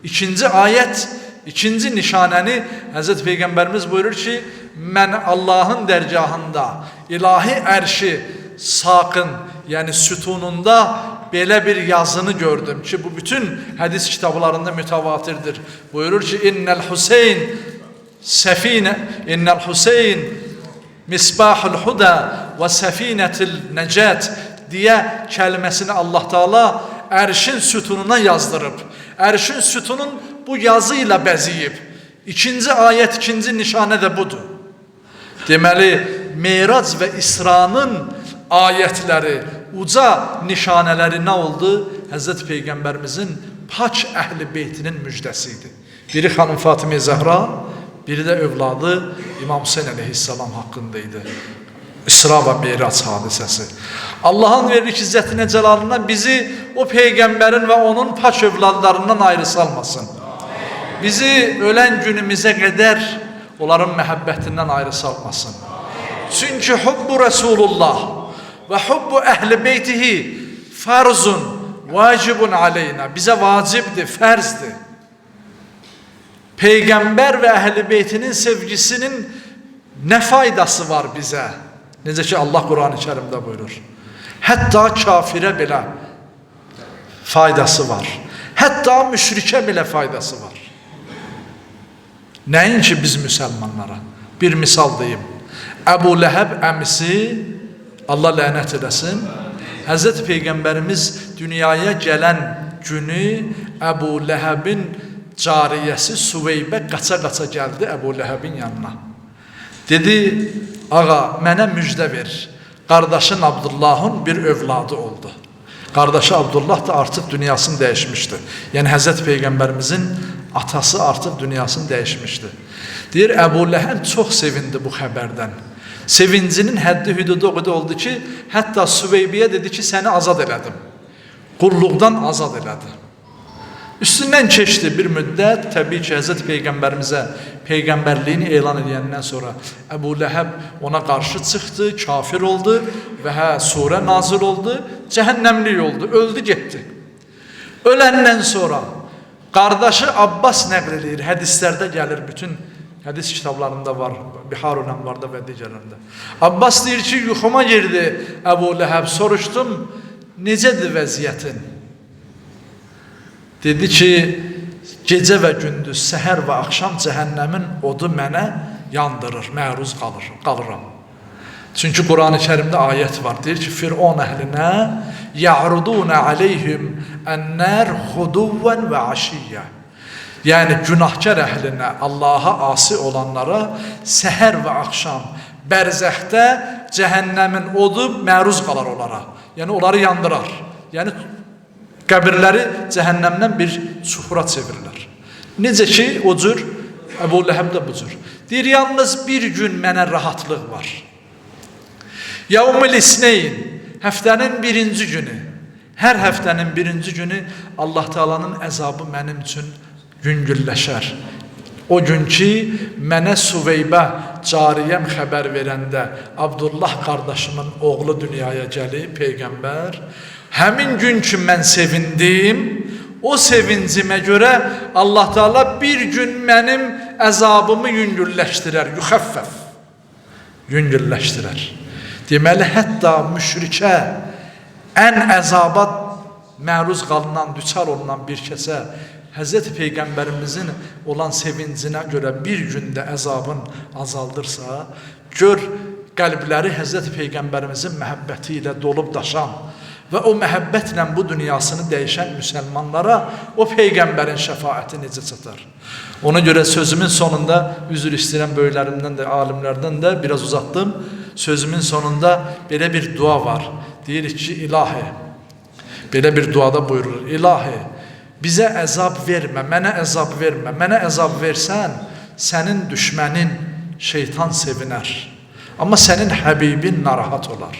İkinci ayət, ikinci nişanəni Həzrət Peyğəmbərimiz buyurur ki, mən Allahın dərgahında, ilahi ərşi saqın, yəni sütununda belə bir yazını gördüm ki, bu bütün hədis kitablarında mütəvatirdir. Buyurur ki, İnnəl Hüseyn səfinə, İnnəl Hüseyn misbahul huda və səfinətil nəcət deyə kəlməsini Allah Taala ərşin sütununa yazdırıb. Ərşin sütunun bu yazı ilə bəziyib. İkinci ayət, ikinci nişanə də budur. Deməli, Meyrac və İsra'nın ayətləri, uca nişanələri nə oldu? Həzrət Peyğəmbərimizin pak əhl-i beytinin müjdəsi idi. Biri xanım Fatimə Zəhra, biri də övladı İmam Hüseyn əleyhissalam haqqında idi. İsra və Meyrac hadisəsi. Allahın verir izzətinə, cəlalından bizi o Peyğəmbərin və onun pak övladlarından ayrı salmasın. Bizi ölən günümüzə qədər onların məhəbbətindən ayrı salmasın. Çünki hubbu Resulullah və hubbu əhl-i beytihi farzun, vacibun aleyna. Bizə vacibdir, fərzdir. Peyğəmbər və əhl-i beytinin sevgisinin nə faydası var bizə? Necə ki Allah Quran-ı Kərimdə buyurur. Hətta kafirə belə faydası var. Hətta müşrikə belə faydası var. Nəinki biz müsəlmanlara? Bir misal deyim. Əbu Ləhəb əmisi, Allah lənət edəsin, Həzrət Peyğəmbərimiz dünyaya gələn günü Əbu Ləhəbin cariyəsi Süveybə qaça-qaça gəldi Əbu Ləhəbin yanına. Dedi, ağa, mənə müjdə ver. Qardaşın Abdullahın bir övladı oldu. Qardaşı Abdullah da artıq dünyasını dəyişmişdi. Yəni Həzrət Peyğəmbərimizin atası artıq dünyasını dəyişmişdi. Deyir, Əbu Ləhəb çox sevindi bu xəbərdən. Sevincinin həddi hüdudu o qədər oldu ki, hətta Süveybiyə dedi ki, səni azad elədim. Qulluqdan azad elədi. Üstündən keçdi bir müddət, təbii ki, Həzrət Peyğəmbərimizə Peyğəmbərliyini elan edəndən sonra Əbu Ləhəb ona qarşı çıxdı, kafir oldu və surə nazil oldu, cəhənnəmlik oldu, öldü, getdi. Öləndən sonra qardaşı Abbas nəql edir, hədislərdə gəlir, bütün hədis kitablarında var, Bihar-ül Ənvarda və digərlərində. Abbas deyir ki, yuxuma girdi Əbu Ləhəb, soruşdum, necədir vəziyyətin? Dedi ki, gecə və gündüz, səhər və axşam cəhənnəmin odu mənə yandırır, məruz qalıram. Çünki Quran-ı Kərimdə ayət var, deyir ki, Firon əhlinə ya'rudunə aleyhim ən-nər xuduvvən və aşiyyə. Yəni, günahkar əhlinə, Allaha asi olanlara səhər və axşam bərzəxdə cəhənnəmin odu məruz qalar onlara. Yəni, onları yandırar. Yəni, qəbirləri cəhənnəmdən bir çuxura çevirirlər. Necə ki, o cür, Əbu Ləhəb də bu cür. Deyir, yalnız bir gün mənə rahatlıq var. Yavmül İsneyn, həftənin birinci günü, hər həftənin birinci günü Allah Teala'nın əzabı mənim üçün yüngülləşər. O gün ki, mənə Süveybə cariyəm xəbər verəndə Abdullah qardaşımın oğlu dünyaya gəlib, Peyğəmbər, həmin gün ki mən sevindim, o sevincimə görə Allah Teala bir gün mənim əzabımı yüngülləşdirər, yuxəffəf, yüngülləşdirər. Deməli, hətta müşrikə, ən əzaba məruz qalınan, düçar olunan bir kəsə Həzrət Peyğəmbərimizin olan sevincinə görə bir gündə əzabın azaldırsa, gör qəlbləri Həzrət Peyğəmbərimizin məhəbbəti ilə dolub daşan və o məhəbbətlə bu dünyasını dəyişən müsəlmanlara o Peyğəmbərin şəfaəti necə çatar? Ona görə sözümün sonunda, üzr istəyirəm böyüklərimdən də, alimlərdən də biraz uzatdım, sözümün sonunda belə bir dua var. Deyirik ki, ilahi, belə bir duada buyurur, ilahi, bizə əzab vermə, mənə əzab vermə, mənə əzab versən, sənin düşmənin şeytan sevinər. Amma sənin Həbibin narahat olar.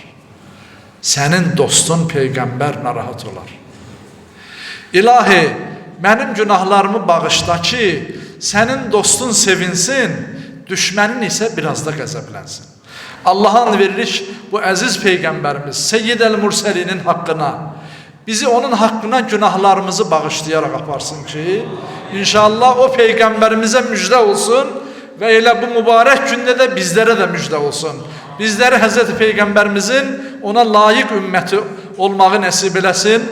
Sənin dostun Peyğəmbər narahat olar. İlahi, mənim günahlarımı bağışla ki, sənin dostun sevinsin, düşmənin isə biraz da qəzəblənsin. Allah'ın veririk bu əziz Peyğəmbərimiz Seyyid el-Murselinin haqqına, bizi onun haqqına günahlarımızı bağışlayaraq aparsın ki, inşallah o Peyğəmbərimizə müjdə olsun və elə bu mübarək gündə də bizlərə də müjdə olsun. Bizləri Həzrəti Peyğəmbərimizin ona layiq ümməti olmağı nəsib eləsin.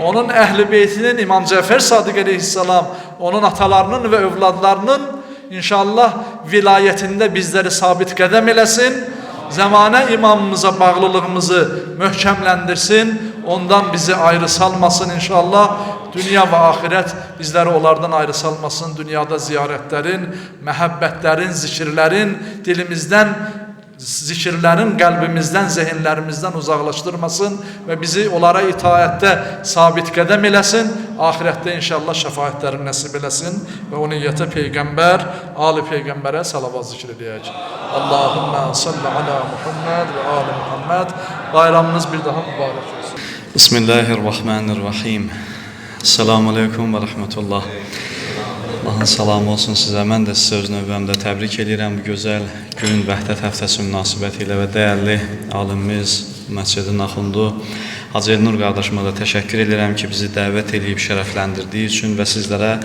Onun əhl-i beytinin İmam Cəfər Sadiq əleyhissalam, onun atalarının və övladlarının inşallah vilayətində bizləri sabit qədəm eləsin. Zəmanə imamımıza bağlılığımızı möhkəmləndirsin. Ondan bizi ayrı salmasın inşallah. Dünya və axirət bizləri onlardan ayrı salmasın. Dünyada ziyarətlərin, məhəbbətlərin, zikirlərin dilimizdən, zikirlərin qəlbimizdən, zehinlərimizdən uzaqlaşdırmasın və bizi onlara itaətdə sabit qədəm eləsin. Ahirətdə inşallah şəfaətlərini nəsib eləsin və o niyyətə Peyğəmbər, Ali Peyğəmbərə salavat zikr edək. Allahümmə salli ala Muhammed və ali Muhammed. Bayramınız bir daha mübarək olsun.
Bismillahirrahmanirrahim. Esselamu aleykum və rəhmətullah. Allahın salamı olsun sizə. Mən də sizə öz növbəmdə təbrik edirəm bu gözəl gün Vəhdət həftəsi münasibəti ilə və dəyərli alimimiz, məscidin axundu Hacı Elnur qardaşıma da təşəkkür edirəm ki, bizi dəvət edib şərəfləndirdiyi üçün və sizlərə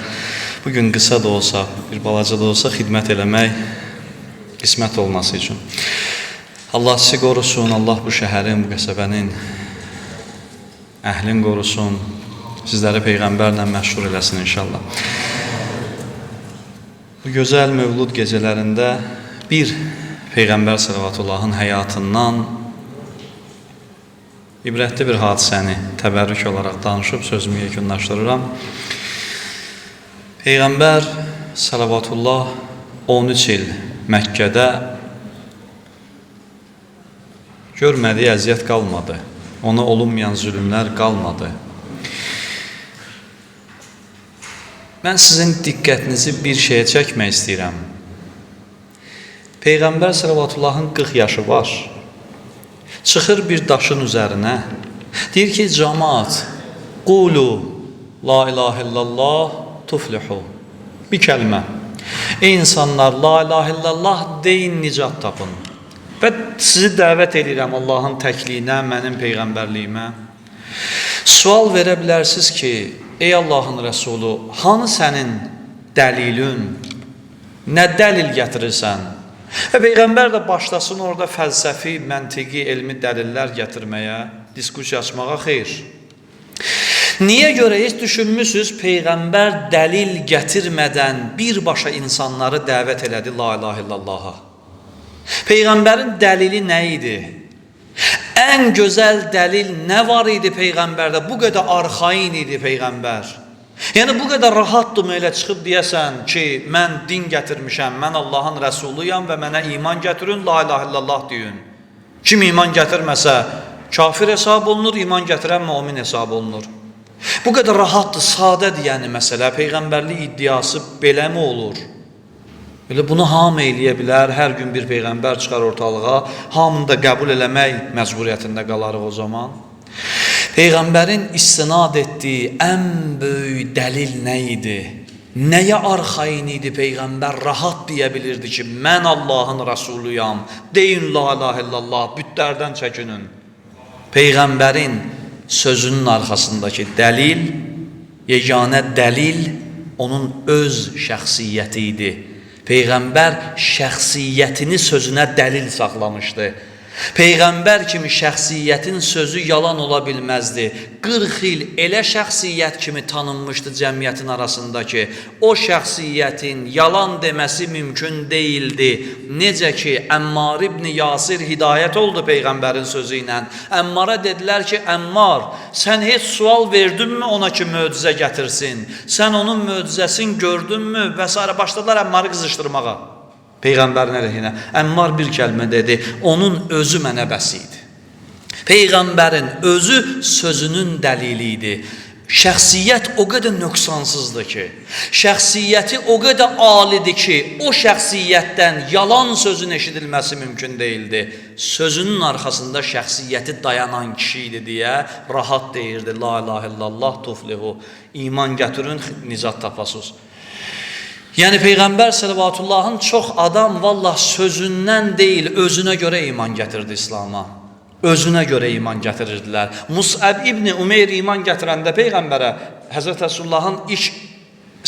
bugün qısa da olsa, bir balaca da olsa xidmət eləmək qismət olması üçün. Allah sizi qorusun, Allah bu şəhərin, bu qəsəbənin əhlin qorusun, sizləri Peyğəmbərlə məşhur eləsin inşallah. Bu gözəl mövlud gecələrində bir Peyğəmbər Səllavatullahın həyatından ibrətli bir hadisəni təbərrük olaraq danışıb sözümü yekunlaşdırıram. Peyğəmbər Səllavətullah 13 il Məkkədə görmədiyi əziyyət qalmadı. Ona olunmayan zülümlər qalmadı. Mən sizin diqqətinizi bir şeyə çəkmək istəyirəm. Peyğəmbər Səllavətullahın 40 yaşı var. Çıxır bir daşın üzərinə. Deyir ki, cəmaat, qulu la ilahə illallah tuflihu. Bir kəlmə. Ey insanlar, la ilahə illallah deyin, nicat tapın. Və sizi dəvət edirəm Allahın təkliyinə, mənim Peyğəmbərliyimə. Sual verə bilərsiniz ki, ey Allahın Rəsulu, hanı sənin dəlilün? Nə dəlil gətirirsən? Və Peyğəmbər də başlasın orada fəlsəfi, məntiqi, elmi dəlillər gətirməyə, diskusiya açmağa, xeyr. Niyə görə heç düşünmüsünüz, Peyğəmbər dəlil gətirmədən birbaşa insanları dəvət elədi la ilahə illallaha? Peyğəmbərin dəlili nə idi? Ən gözəl dəlil nə var idi Peyğəmbərdə? Bu qədər arxain idi Peyğəmbər. Yəni bu qədər rahatdımı elə çıxıb deyəsən ki, mən din gətirmişəm, mən Allahın rəsuluyam və mənə iman gətirin, la ilahə illallah deyin. Kim iman gətirməsə kafir hesab olunur, iman gətirən mümin hesab olunur. Bu qədər rahatdır, sadədir yəni məsələ. Peyğəmbərlik iddiası beləmi olur? Elə bunu hamı eləyə bilər, hər gün bir Peyğəmbər çıxar ortalığa, hamını da qəbul eləmək məcburiyyətində qalarıq o zaman. Peyğəmbərin istinad etdiyi ən böyük dəlil nə idi? Nəyə arxain idi Peyğəmbər? Rahat deyə bilirdi ki, mən Allahın rəsuluyam, deyin la ilahə illallah, bütlərdən çəkinin. Peyğəmbərin sözünün arxasındakı dəlil, yeganə dəlil onun öz şəxsiyyəti idi. Peyğəmbər şəxsiyyətini sözünə dəlil saxlamışdı. Peyğəmbər kimi şəxsiyyətin sözü yalan ola bilməzdi. 40 il elə şəxsiyyət kimi tanınmışdı cəmiyyətin arasında ki, o şəxsiyyətin yalan deməsi mümkün deyildi. Necə ki, Əmmar ibn Yasir hidayət oldu Peyğəmbərin sözü ilə. Əmmara dedilər ki, Əmmar, sən heç sual verdinmi ona ki, möcüzə gətirsin? Sən onun möcüzəsini gördünmü? Və s. başladılar Əmmarı qızışdırmağa. Peyğəmbərin əleyhinə. Əmmar bir kəlmə dedi, onun özü mənə bəs idi. Peyğəmbərin özü sözünün dəlili idi. şəxsiyyət o qədər nöqsansızdır ki, şəxsiyyəti o qədər alidir ki, o şəxsiyyətdən yalan sözün eşidilməsi mümkün deyildi. Sözünün arxasında şəxsiyyəti dayanan kişi idi deyə rahat deyirdi. La ilahe illallah tuflihu. İman gətirin, nicat tapasız. Yəni Peyğəmbər səllavatullahın çox adam vallah sözündən deyil, özünə görə iman gətirdi İslam'a. Özünə görə iman gətirirdilər. Mus'ab İbni Umeyr iman gətirəndə Peyğəmbərə Həzrət Rəsullahın ilk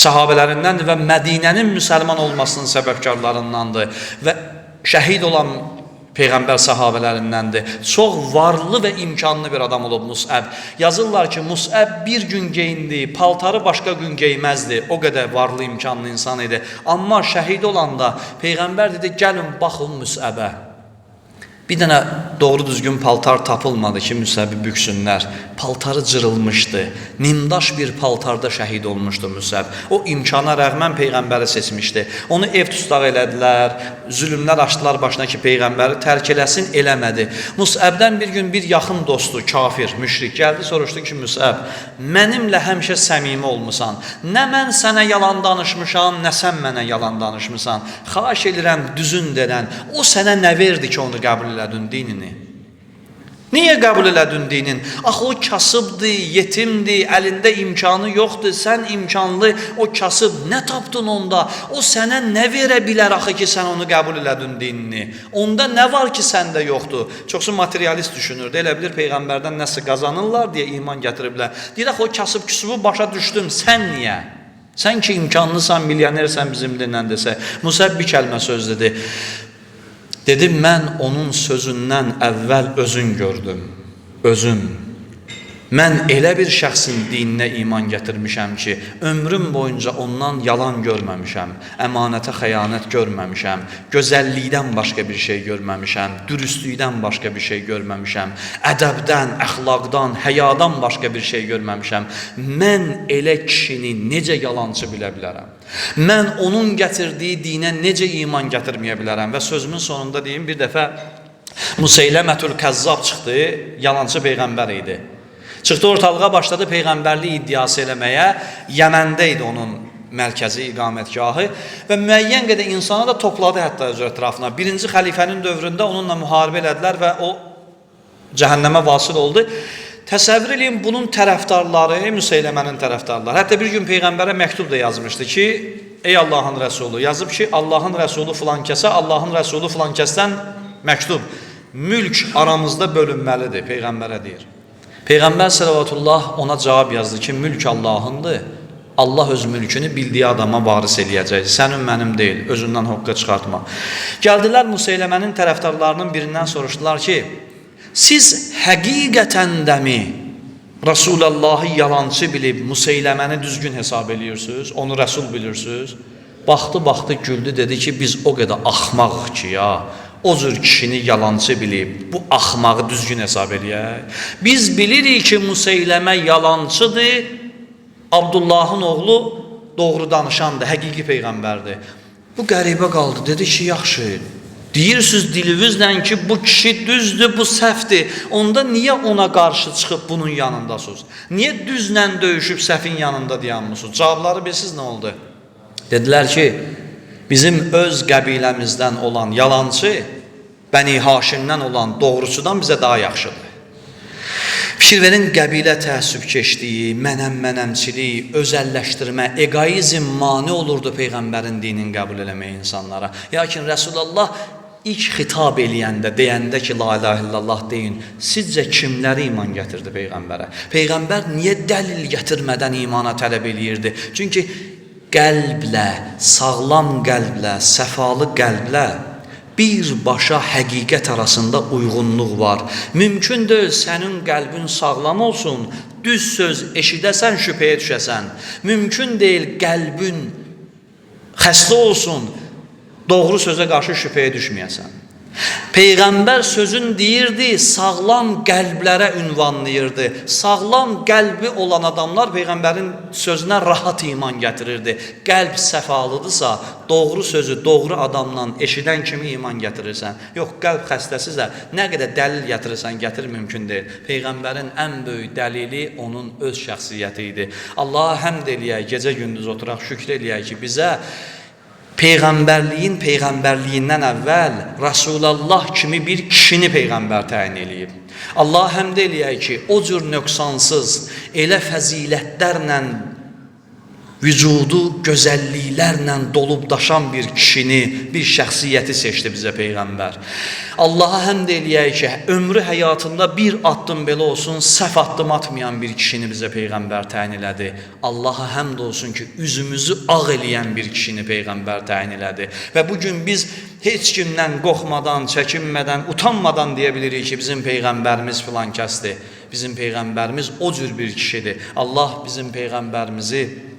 sahabələrindəndir və Mədinənin müsəlman olmasının səbəbkarlarındandır və şəhid olan Peyğəmbər sahabələrindəndir. Çox varlı və imkanlı bir adam olub Mus'ab. Yazırlar ki, Mus'ab bir gün geyindi, paltarı başqa gün geyməzdi. O qədər varlı imkanlı insan idi. Amma şəhid olanda Peyğəmbər dedi, gəlin baxın Mus'abə. Bir dənə doğru düzgün paltar tapılmadı ki, Mus'abi büksünlər. Paltarı cırılmışdı. Nimdaş bir paltarda şəhid olmuşdu Mus'ab. O imkana rəğmən Peyğəmbəri seçmişdi. Onu ev tustaq elədilər, zülümlər açdılar başına ki, Peyğəmbəri tərk eləsin, eləmədi. Mus'abdən bir gün bir yaxın dostu, kafir, müşrik gəldi, soruşdu ki, Mus'ab, mənimlə həmişə səmimi olmusan. Nə mən sənə yalan danışmışam, nə sən mənə yalan danışmışsan. Xahiş edirəm, düzün denən. O sənə nə verdi ki, onu qəbul elədin dinini? Niyə qəbul elədin dinin? Axı o kasıbdır, yetimdir, əlində imkanı yoxdur, sən imkanlı, o kasıb, nə tapdın onda? O sənə nə verə bilər axı ki, sən onu qəbul elədin dinini? Onda nə var ki, səndə yoxdur? Çoxsu materialist düşünürdü, elə bilir Peyğəmbərdən nəsə qazanırlar deyə iman gətiriblər. Deyir, axı o kasıb küsubu başa düşdüm, sən niyə? Sən ki, imkanlısan, milyonersən bizim dinlə desə. Musab bir kəlmə söz dedi. Dedi, mən onun sözündən əvvəl özün gördüm, özüm. Mən elə bir şəxsin dininə iman gətirmişəm ki, ömrüm boyunca ondan yalan görməmişəm, əmanətə xəyanət görməmişəm, gözəllikdən başqa bir şey görməmişəm, dürüstlükdən başqa bir şey görməmişəm, ədəbdən, əxlaqdan, həyadan başqa bir şey görməmişəm. Mən elə kişini necə yalancı bilə bilərəm? Mən onun gətirdiyi dinə necə iman gətirməyə bilərəm? Və sözümün sonunda deyim, bir dəfə Museyləmətül Kəzzab çıxdı, yalancı Peyğəmbər idi. Çıxdı ortalığa başladı Peyğəmbərlik iddiası eləməyə, Yəməndə idi onun mərkəzi, iqamətgahı və müəyyən qədər insana da topladı hətta öz ətrafına. Birinci xəlifənin dövründə onunla müharibə elədilər və o cəhənnəmə vasıl oldu. Təsəvvür edin, bunun tərəfdarları, Müseyləmənin tərəfdarları. Hətta bir gün Peyğəmbərə məktub da yazmışdı ki, ey Allahın Rəsulu, yazıb ki, Allahın Rəsulu filan kəsə, Allahın Rəsulu filan kəsdən məktub, mülk aramızda bölünməlidir, Peyğəmbərə deyir. Peyğəmbər səlləvatullah ona cavab yazdı ki, mülk Allahındır, Allah öz mülkünü bildiyi adama varis eləyəcək, sənin mənim deyil, özündən hoqqa çıxartma. Gəldilər Museyləmənin tərəfdarlarının birindən soruşdular ki, siz həqiqətən dəmi Rasulullahı yalancı bilib Museyləməni düzgün hesab edirsiniz, onu Rəsul bilirsiniz? Baxdı, güldü, dedi ki, biz o qədər axmağıq ki ya, o cür kişini yalancı bilib, bu axmağı düzgün hesab eləyək. Biz bilirik ki, Museyləmə yalancıdır, Abdullahın oğlu doğru danışandır, həqiqi Peyğəmbərdir. Bu qəribə qaldı, dedi ki, yaxşı, deyirsiniz dilinizlə ki, bu kişi düzdür, bu səhvdir, onda niyə ona qarşı çıxıb bunun yanındasınız? Niyə düzlə döyüşüb səhvin yanında dayanmısınız? Cavabları bilirsiniz nə oldu? Dedilər ki, bizim öz qəbiləmizdən olan yalancı, Bəni Haşimdən olan doğrusudan bizə daha yaxşıdır. Fikir verin, qəbilə təəssübkeşliyi, mənəmçilik, özəlləşdirmə, egoizm mane olurdu Peyğəmbərin dinini qəbul eləməyə insanlara. Lakin Rəsulullah ilk xitab eləyəndə, deyəndə ki, la ilahe illallah deyin, sizcə kimləri iman gətirdi Peyğəmbərə? Peyğəmbər niyə dəlil gətirmədən imana tələb eləyirdi? Çünki qəlblə, sağlam qəlblə, səfalı qəlblə birbaşa həqiqət arasında uyğunluq var. Mümkün deyil sənin qəlbin sağlam olsun, düz söz eşidəsən, şübhəyə düşəsən. Mümkün deyil qəlbin xəstə olsun, doğru sözə qarşı şübhəyə düşməyəsən. Peyğəmbər sözün deyirdi, sağlam qəlblərə ünvanlayırdı. Sağlam qəlbi olan adamlar Peyğəmbərin sözünə rahat iman gətirirdi. Qəlb səfalıdırsa, doğru sözü doğru adamdan eşidən kimi iman gətirirsən. Yox, qəlb xəstəsizsə, nə qədər dəlil gətirirsən, gətir mümkün deyil. Peyğəmbərin ən böyük dəlili onun öz şəxsiyyəti idi. Allaha həmd eləyək, gecə-gündüz oturaq, şükür eləyək ki, bizə Peyğəmbərliyindən əvvəl Rasulallah kimi bir kişini Peyğəmbər təyin eləyib. Allah həmd eləyək ki, o cür nöqsansız, elə fəzilətlərlə, vücudu gözəlliklərlə dolub daşan bir kişini, bir şəxsiyyəti seçdi bizə Peyğəmbər. Allaha həmd eləyək ki, ömrü həyatında bir addım belə olsun, səhv addım atmayan bir kişini bizə Peyğəmbər təyin elədi. Allaha həmd olsun ki, üzümüzü ağ eləyən bir kişini Peyğəmbər təyin elədi. Və bugün biz heç kimdən qorxmadan, çəkinmədən, utanmadan deyə bilirik ki, bizim Peyğəmbərimiz filan kəsdir. Bizim Peyğəmbərimiz o cür bir kişidir. Allah bizim Peyğəmbərimizi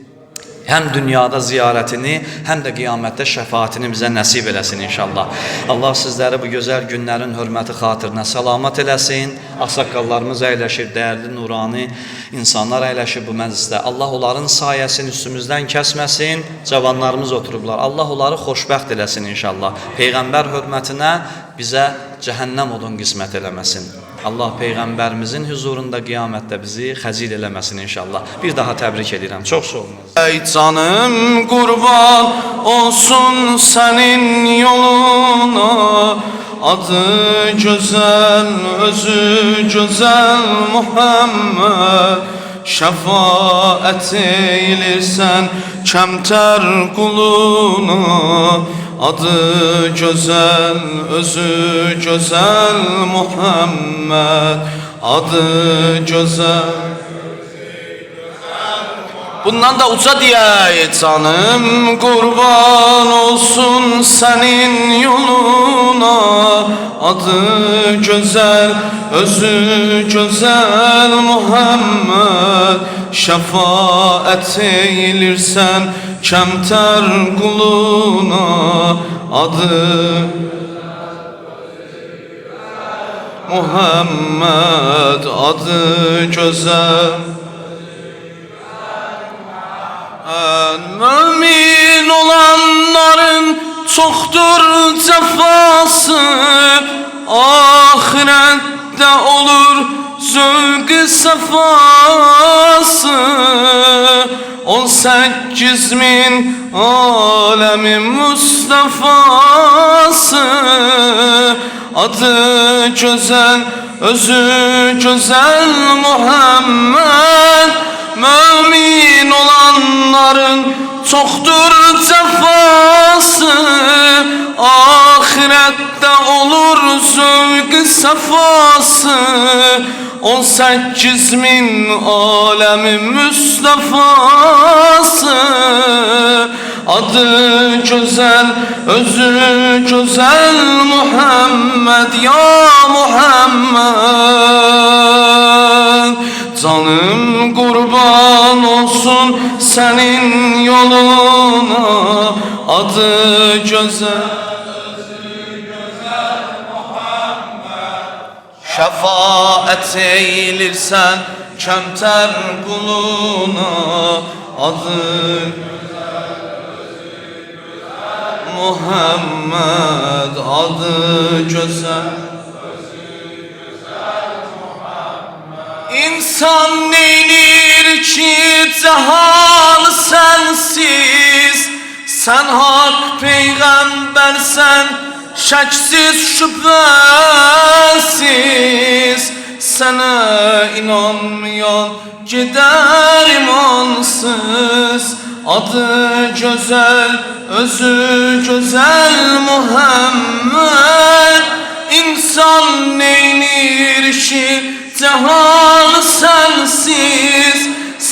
həm dünyada ziyarətini, həm də qiyamətdə şəfaatini bizə nəsib eləsin inşallah. Allah sizləri bu gözəl günlərin hörməti xatirinə salamat eləsin. Ağsaqqallarımız əyləşir, dəyərli, nurani insanlar əyləşir bu məclisdə. Allah onların sayəsini üstümüzdən kəsməsin. Cavanlarımız oturublar. Allah onları xoşbəxt eləsin inşallah. Peyğəmbər hörmətinə bizə cəhənnəm odun qismət eləməsin. Allah Peyğəmbərimizin huzurunda qiyamətdə bizi xəcil eləməsin inşallah. Bir daha təbrik edirəm. Çox sağ olun.
Ey canım qurban olsun sənin yoluna, adı gözəl, özü gözəl Muhammed. Şəfaət eylirsən kəmtər quluna, adı gözəl, özü gözəl Muhammed. Adı gözəl. Bundan da uca deyək, canım qurban olsun sənin yoluna, adı gözəl, özü gözəl Muhammed. Şəfaət eylirsən kəmtər quluna, adı Muhammed. Adı gözəl. Mümin olanların çoxdur cəfası, ahirətdə olur zövq-i səfası. 18.000 aləmin Mustafası, adı gözəl, özü gözəl Muhammed. Mümin olanların çoxdur cəfası, ahirətdə olur zövq-i səfası. 18.000 aləmin Mustafası, adı gözəl, özü gözəl Muhammed. Ya Muhammed, canım qurban olsun sənin yoluna, adı gözəl, şəfaət eylirsən kəmtər quluna, adı Muhammed. Adı gözəl. İnsan neynir ki cəhan sənsiz, sən haqq peyğəmbərsən, şəksiz şübhəsiz. Sənə inanmayan gedər imansız, adı gözəl, özü gözəl Muhammed. İnsan neynir ki cəhan sənsiz,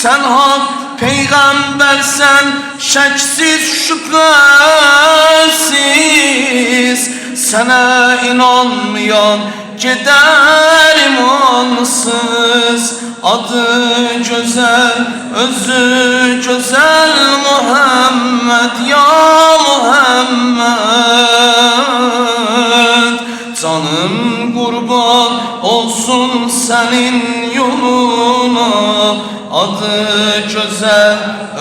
sən haqq peyğəmbərsən, şəksiz şübhəsiz. Sənə inanmayan gedər imansız, adı gözəl, özü gözəl Muhammed. Ya Muhammed,
Canım kurban olsun senin yoluna. Adı güzel,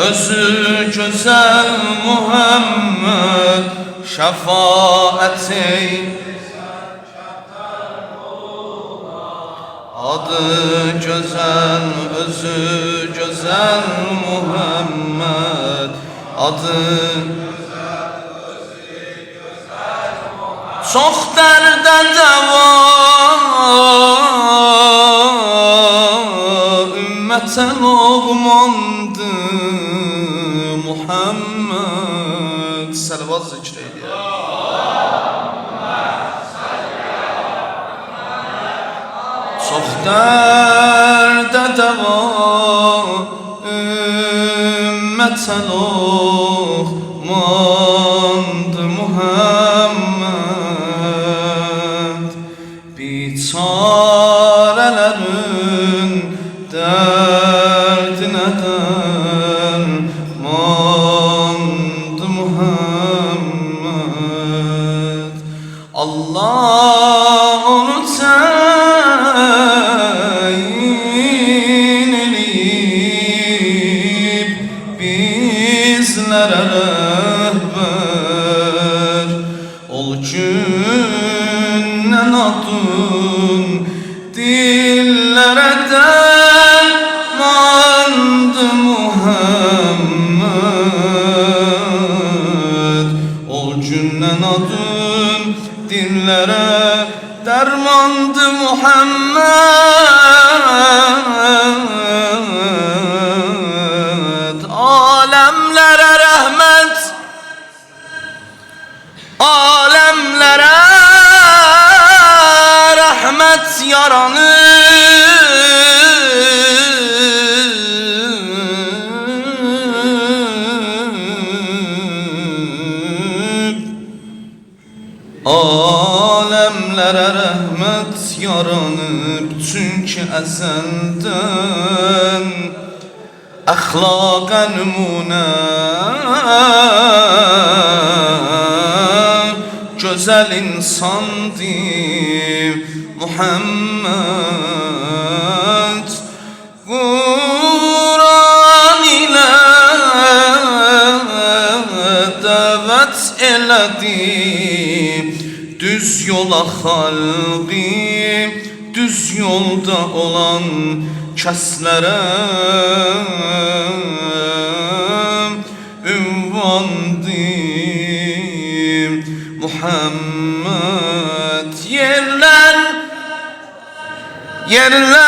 özü güzel Muhammed. Şefaat ey. Adı güzel, özü güzel Muhammed. Adı çok derde deva, ümmete loğmandı Muhammed. Salavat zikreyle. Çok derde deva, ümmete loğmandı Muhammed. Biçarelerin derdine dermandı Muhammed. Allah onu tayin edip bizlere rehber ol günden adın dillere dermandı Muhammed. Ol günden adın dillere dermandı Muhammed. Alemlere rahmet, alemlere rahmet yaranıp, alemlere rahmet yaranıp. Çünkü ezelden ahlaka numune güzel insandı Muhammed. Kur'an ile davet eledi düz yola halqi, düz yolda olan kəslərə ünvandı Muhammed. Yerler, yerler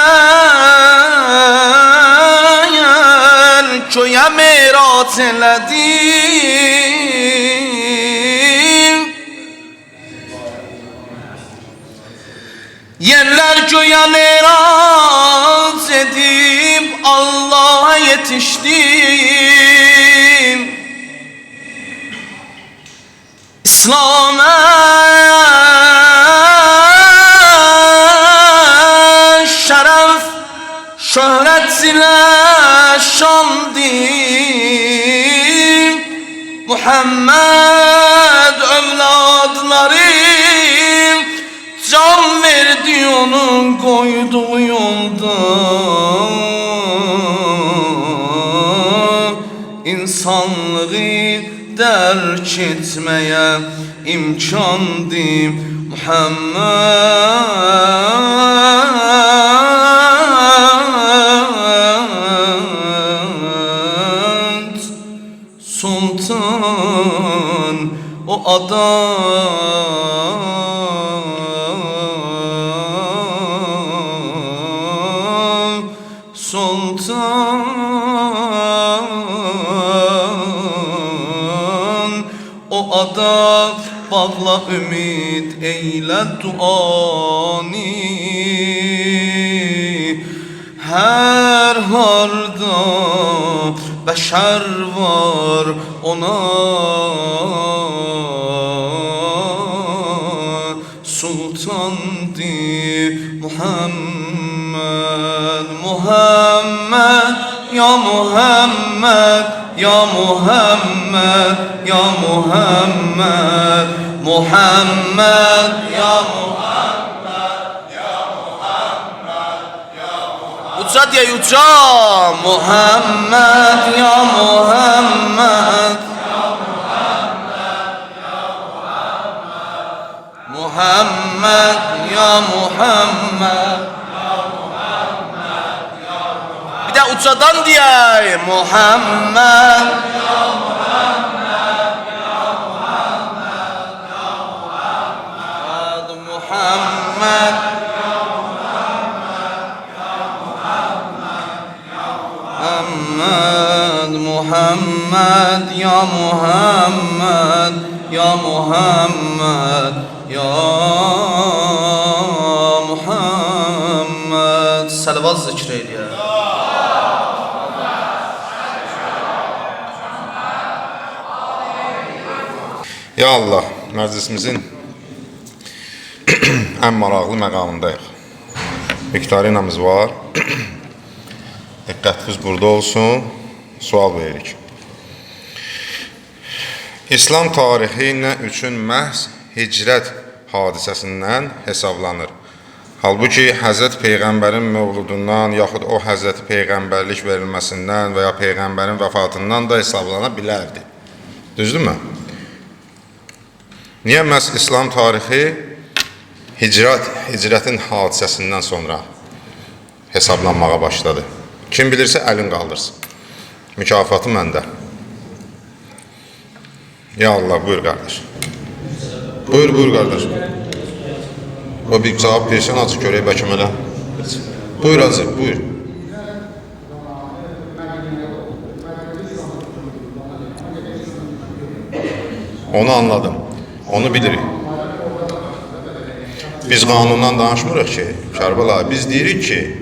köyə merac elədi. Yerler göğe merac edip Allah'a yetiştim. İslam'a şeref, şöhret ile şandim. Muhammed evladlarım can verdi onun koyduğu yolda. İnsanlığı derk etmeye imkandı Muhammed. Sultan o adam sultan o ada bağla ümid eyle duanı. Her harda beşer var ona sultandı Muhammed. Muhammed ya Muhammed ya Muhammed, ya Muhammed, Muhammed, ya Muhammed, ya Muhammed, ya Muhammed. Uca diye uca, Muhammed, ya Muhammed, Muhammed, ya Muhammed. Bir de ucadan diye Muhammed, ya Muhammed, ya Muhammed, ya Muhammed, Muhammed, ya Muhammed, ya Muhammed, Muhammed, ya Muhammed, ya Muhammed, ya Muhammed. Salavat zikr eyle.
Ya Allah, məclisimizin ən maraqlı məqamındayıq. Viktorinamız var. Diqqətiniz burada olsun. Sual veririk. İslam tarixi nə üçün məhz hicrət hadisəsindən hesablanır? Halbuki Həzrət Peyğəmbərin mövludundan, yaxud o Həzrət Peyğəmbərlik verilməsindən və ya Peyğəmbərin vəfatından da hesablana bilərdi. Düzdürmü? Niyə məhz İslam tarixi hicrətin hadisəsindən sonra hesablanmağa başladı? Kim bilirsə əlin qaldırsın. Mükafatı məndə. Ya Allah, buyur qardaş. Buyur qardaş. O bir cavab versən, acı görək bəlkə mənə. Buyur acı, buyur. Onu anladım. Onu bilirik. Biz qanundan danışmırıq ki, Kərbəla, biz deyirik ki,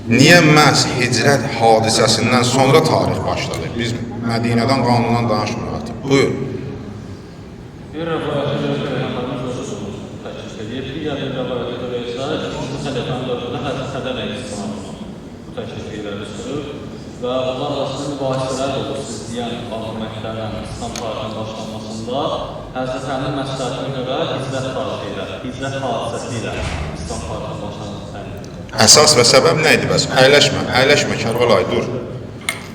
niyə məhz hicrət hadisəsindən sonra tarix başladı? Biz Mədinədən qanundan danışmırıq. Buyur.
Bir rəvayətə görə Peyğəmbərimiz özü təklif edir. Digər bir rəvayətə görə isə ikinci xəlifənin dövründə hədisədə İslam bu təklifi irəli sürür və onlar arasında mübahisələr olur. Siz deyən argumentlərlə İslam tarixinin başlanmasında Həzrət Əlinin məsləhətinə görə hicrət tarihi ilə, hicrət hadisəsi ilə İslam tarixinin başlanması təyin.
Əsas və səbəb nə idi bəs? Əyləşmə Kərbalay, dur.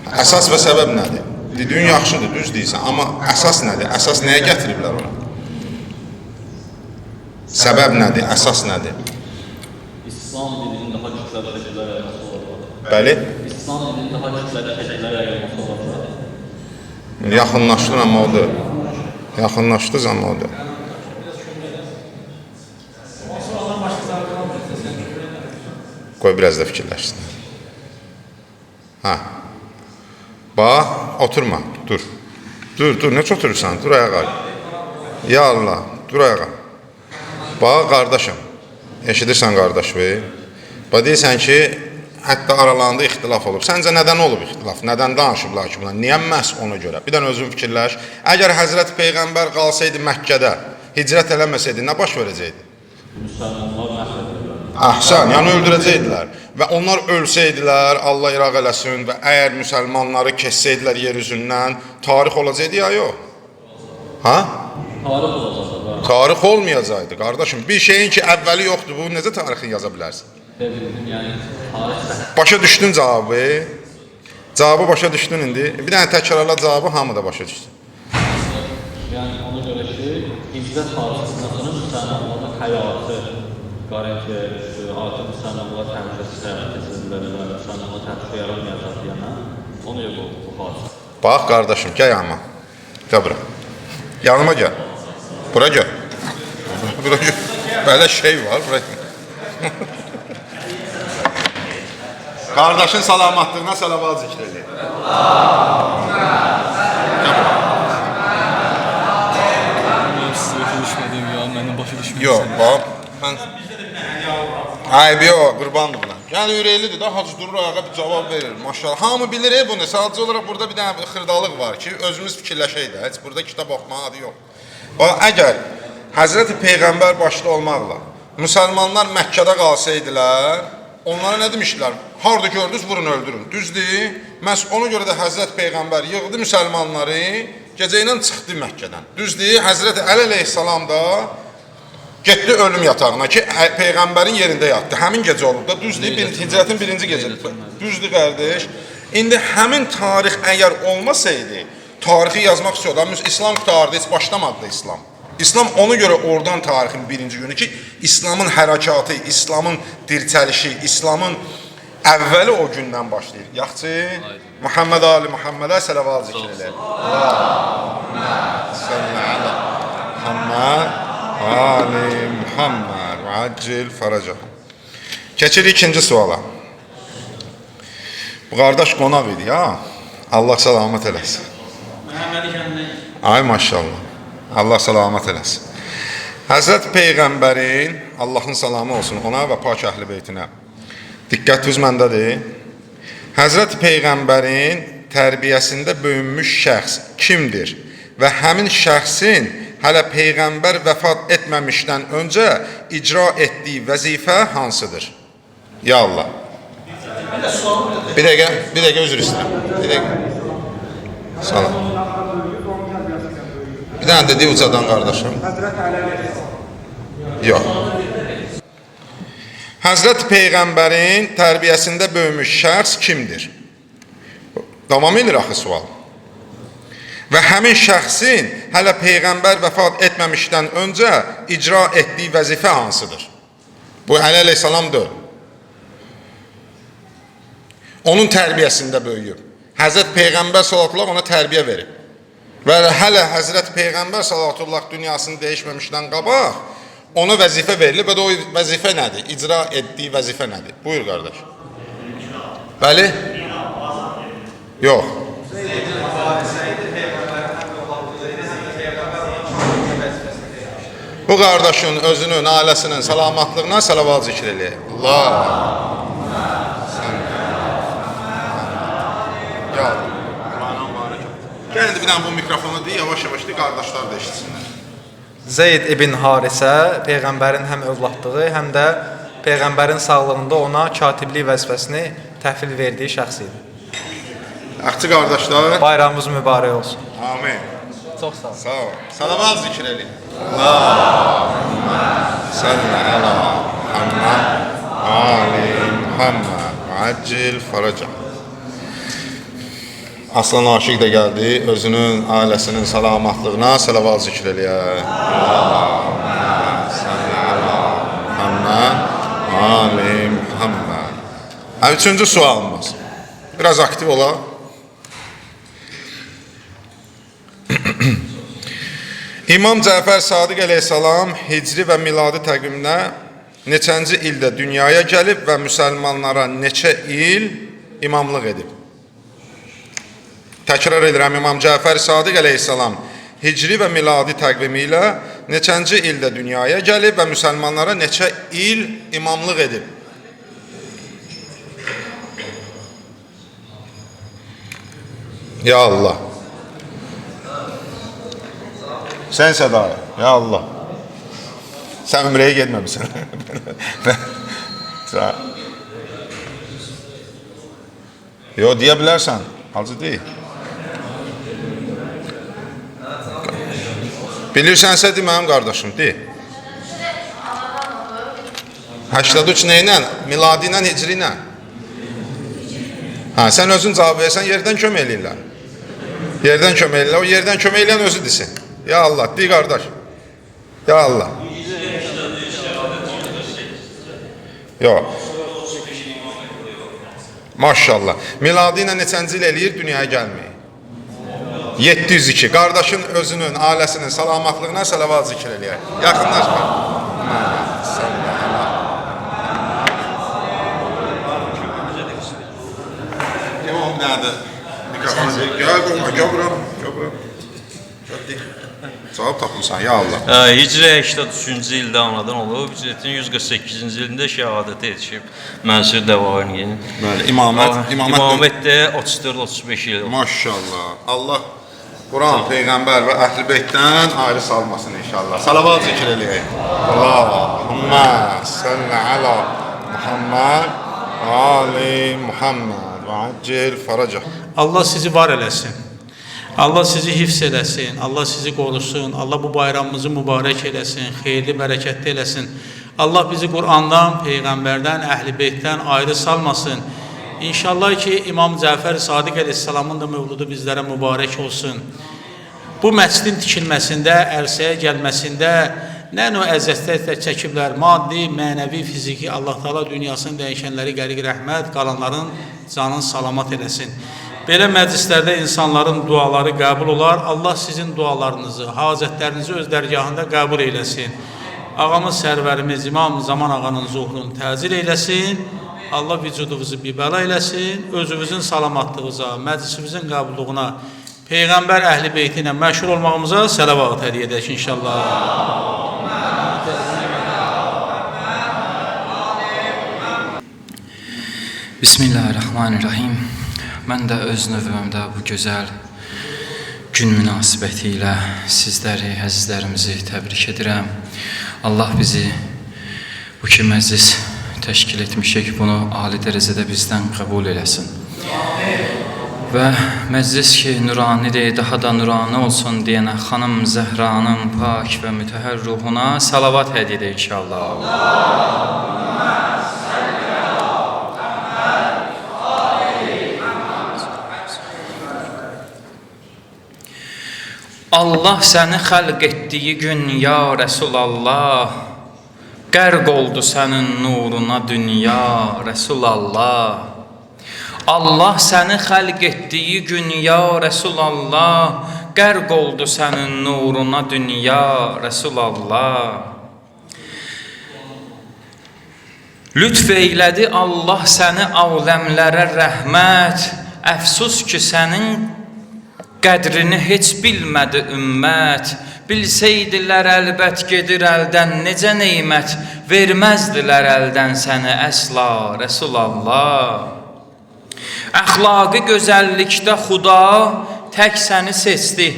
Əsas və səbəb nədir? Dediyin yaxşıdır, düz deyirsən, amma əsas nədir? Əsas nəyə gətiriblər ona? Səbəb nədir? Əsas nədir?
İslam dilinin daha kütləvi şəkillər yayılması olacaq.
Bəli?
İslam dilinin daha kütləvi şəkillər yayılması olacaq.
Yaxınlaşdın amma odur. Yaxınlaşdınız amma odur. Qoy biraz da fikirləşsin. Hə. Bax, oturma, dur. Dur, necə oturursan? Dur ayağa. Ya Allah, dur ayağa. Bax, qardaşım, eşidirsən qardaş bey? Bax, deyirsən ki, hətta aralarında ixtilaf olub. Səncə nədən olub ixtilaf? Nədən danışıblar ki bunlar? Niyə məhz ona görə? Bir dənə özün fikirləş. Əgər Həzrət Peyğəmbər qalsaydı Məkkədə, hicrət eləməsəydi, nə baş verəcəkdi?
Müsəlmanlar məhv edilirlər.
Əhsən, yəni öldürəcəkdilər. Və onlar ölsəydilər, Allah iraq eləsin və əgər müsəlmanları kessəydilər yer üzündən, tarix olacaqdı ya yox? Ha?
Tarix olacaqdı.
Tarix olmayacaqdı, qardaşım. Bir şeyin ki, əvvəli yoxdur, bu necə tarixini yaza bilərsin?
Yəni, tarix...
Başa düşdün cavabı? Cavabı başa düşdün indi. Bir dənə təkrarla cavabı, hamı da başa düşdün.
Yəni, ona görə ki, hicrət hadisəsindən sonra müsəlmanların həyatı garantiyə düşdü, artıq müsəlmanlar təhlükəsiz həyat keçirdilər və müsəlmanlar təhlükə yaranmayacaq deyənə, onu yox oldu bu hadisə.
Bax, qardaşım, gəl yanıma. Gəl bura. Yanıma gəl. Bura gəl. Bura gəl. Belə şey var, bura gəl. Qardaşın salamatlığına salavat zikr edin. Yox, bax, mən... Ayıb yox, qurbandır buna. Yəni, ürəklidir də, hacı durur ayağa bir cavab verir, maşallah. Hamı bilir bunu, sadəcə olaraq burada bir dənə xırdalıq var ki, özümüz fikirləşək də, heç burada kitab oxumaq adı yox. Bax, əgər Həzrəti Peyğəmbər başda olmaqla müsəlmanlar Məkkədə qalsaydılar, onlara nə demişdilər? Harda gördünüz, vurun, öldürün. Düzdür? Məhz ona görə də Həzrət Peyğəmbər yığdı müsəlmanları, gecə ilə çıxdı Məkkədən. Düzdür? Həzrət Əli əleyhissalam da getdi ölüm yatağına ki, Peyğəmbərin yerində yatdı. Həmin gecə olub da, düzdür? Hicrətin birinci gecədir. Düzdür, qardaş? İndi həmin tarix əgər olmasaydı, tarixi yazmaq istiyorlar. İslam qutardı, heç başlamadı İslam. İslam ona görə oradan tarixin birinci günü ki, İslamın hərəkatı, İslamın dirçəlişi, İslamın əvvəli o gündən başlayır. Yaxçı, Muhammed Ali Muhammedə sələvat zikr elə. Allahümmə salli alə Muhammed Ali Muhammed və accil fərəcəh. Keçirik ikinci suala. Bu qardaş qonaq idi ya. Allah salamat eləsin. Ay maşallah. Allah salamat eləsin. Həzrət Peyğəmbərin, Allahın salamı olsun ona və pak əhl-i beytinə. Diqqətiniz məndədir. Həzrət Peyğəmbərin tərbiyəsində böyünmüş şəxs kimdir? Və həmin şəxsin hələ Peyğəmbər vəfat etməmişdən öncə icra etdiyi vəzifə hansıdır? Ya Allah. Bir dəqiqə özür istəyirəm. Bir dəqiqə. Salam. Bir dənə dedi ucadan qardaşım. Yox. Həzrət Peyğəmbərin tərbiyəsində böyümüş şəxs kimdir? Davam edir axı sual. Və həmin şəxsin hələ Peyğəmbər vəfat etməmişdən öncə icra etdiyi vəzifə hansıdır? Bu Əli əleyhissalamdır. Onun tərbiyəsində böyüyüb. Həzrət Peyğəmbər sallallahu ona tərbiyə verib. Və hələ Həzrət Peyğəmbər sallallahu dünyasını dəyişməmişdən qabaq ona vəzifə verilib və o vəzifə nədir? İcra etdiyi vəzifə nədir? Buyur qardaş. Bəli? Yox. Bu qardaşın özünün, ailəsinin salamatlığına salavat zikr eləyək. Allah. Gəlin bir dənə bu mikrofonu deyə yavaş-yavaş deyə qardaşlar da eşitsinlər.
Zeyd ibn Harisə Peyğəmbərin həm övladlığı, həm də Peyğəmbərin sağlığında ona katiblik vəzifəsini təhvil verdiyi şəxs idi.
Axçı qardaşlar,
bayramımız mübarək olsun.
Amin.
Çox sağ ol.
Sağ ol. Salavat zikr eləyin. Allahümmə salli alə Muhammed Ali Muhammed və accil fərəcəh. Aslan Aşiq də gəldi, özünün, ailəsinin salamatlığına salavat zikr eləyək. Allahümmə salli alə Muhammed Ali Muhammed. Üçüncü sualımız. Biraz aktiv olaq. İmam Cəfər Sadiq əleyhissalam hicri və miladi təqvimdə neçənci ildə dünyaya gəlib və müsəlmanlara neçə il imamlıq edib? Təkrar edirəm, İmam Cəfər Sadiq əleyhissalam hicri və miladi təqvimi ilə neçənci ildə dünyaya gəlib və müsəlmanlara neçə il imamlıq edib? Ya Allah. Sən sədaya, ya Allah. Sən ümrəyə getməmişsən. Yo, deyə bilərsən, halcı deyil. Bilirsənsə de mənim qardaşım, de. 83 nə ilə? Miladi ilə, hicri ilə? Ha, sən özün cavab versən, yerdən kömək eləyirlər. Yerdən kömək eləyirlər, o yerdən kömək eləyən özü desin. Ya Allah, dey qardaş. Ya Allah. Yox. Maşallah. Miladi ilə neçənci il eləyir, dünyaya gəlməyir? 702. Qardaşın özünün, ailəsinin salamatlığına salavat zikr eləyək. Yaxınlaşma. Devam nədir? Mikrofonu deyək. Gəl bura. Cavab tapmışsan, ya Allah.
Hicri 83-cü ildə anadan olub, Hicretin 148-ci ilində şəhadət etişib Mənsur Dəvaniyin.
Bəli, imamət
də 34-35 il.
Maşallah. Allah Quran, Peyğəmbər və Əhl-i Beytdən ayrı salmasın inşallah. Salavat zikr eləyək. Allahümmə salli alə Muhammed Ali Muhammed və accil faracah.
Allah sizi var eləsin. Allah sizi hifz eləsin. Allah sizi qorusun. Allah bu bayramımızı mübarək eləsin. Xeyirli, bərəkətli eləsin. Allah bizi Qur'andan, Peyğəmbərdən, Əhl-i Beytdən ayrı salmasın. İnşallah ki, İmam Cəfər Sadiq əleyhissalamın da mövludu bizlərə mübarək olsun. Bu məscidin tikilməsində, ərsəyə gəlməsində nə növ əziyyətlər çəkiblər, maddi, mənəvi, fiziki, Allah Teala dünyasını dəyişənləri qəriq rəhmət, qalanların canını salamat eləsin. Belə məclislərdə insanların duaları qəbul olar. Allah sizin dualarınızı, hacətlərinizi öz dərgahında qəbul eləsin. Ağamız, sərvərimiz, İmam Zaman ağanın zuhrunu təcil eləsin. Allah vücudunuzu bibəla eləsin. Özünüzün salamatlığınıza, məclisimizin qəbulluğuna, Peyğəmbər Əhl-i Beyti ilə məşhur olmağımıza sələvat hədiyyə edək inşallah.
Bismillahirrahmanirrahim. Mən də öz növbəmdə bu gözəl gün münasibəti ilə sizləri, əzizlərimizi təbrik edirəm. Allah bizi bu ki məclis təşkil etmişik, bunu ali dərəcədə bizdən qəbul eləsin. Və məclis ki nuranidir, daha da nurani olsun deyənə xanım Zəhranın pak və mütəhər ruhuna salavat hədiyyə edir inşallah. Allah səni xəlq etdiyi gün, ya Rəsulallah, qərq oldu sənin nuruna dünya, Rəsulallah. Allah səni xəlq etdiyi gün, ya Rəsulallah, qərq oldu sənin nuruna dünya, Rəsulallah. Lütf eylədi Allah səni aləmlərə rəhmət, əfsus ki sənin qədrini heç bilmədi ümmət. Bilsəydilər əlbət gedir əldən necə neymət, verməzdilər əldən səni əsla, Rəsulallah. Əxlaqı gözəllikdə Xuda tək səni seçdi,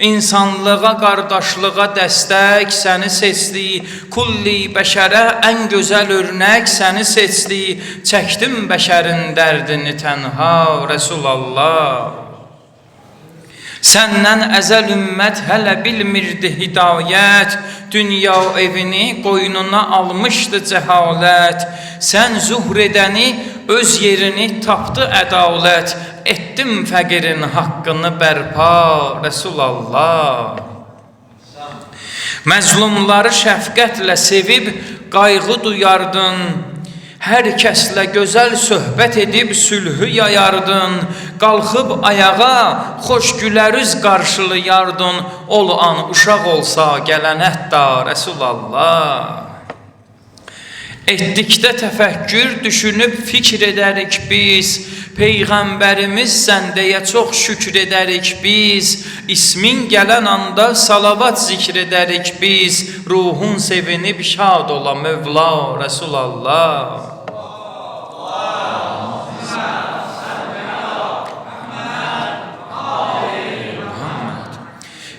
insanlığa, qardaşlığa dəstək səni seçdi, kulli bəşərə ən gözəl örnək səni seçdi, çəkdim bəşərin dərdini tənha, Rəsulallah. Səndən əzəl ümmət hələ bilmirdi hidayət, dünya evini qoynuna almışdı cəhalət. Sən zuhr edəni öz yerini tapdı ədalət, etdim fəqirin haqqını bərpa, Rəsulallah. Məzlumları şəfqətlə sevib qayğı duyardın, hər kəslə gözəl söhbət edib sülhü yayardın, qalxıb ayağa xoş gülərüz qarşılayardın, ol an uşaq olsa gələn hətta Rəsulallah. Etdikdə təfəkkür düşünüb fikr edərik biz, Peyğəmbərimiz səndəyə çox şükür edərik biz, İsmin gələn anda salavat zikr edərik biz, ruhun sevinib şad ola Mövla Rəsulallah.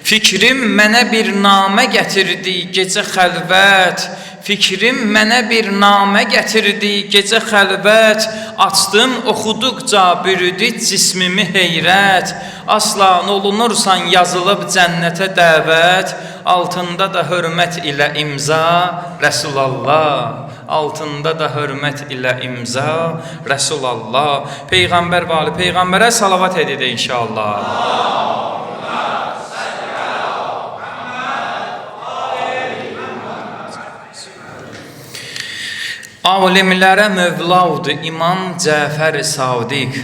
Fikrim mənə bir namə gətirdi gecə xəlvət, fikrim mənə bir namə gətirdi gecə xəlvət, açdım oxuduqca bürüdü cismimi heyrət, aslan olunursan yazılıb cənnətə dəvət, altında da hörmət ilə imza Rəsulallah, altında da hörmət ilə imza Rəsulallah. Peyğəmbər və ali Peyğəmbərə salavat edir inşallah. Alimlərə mövlaudu İmam Cəfər Sadiq,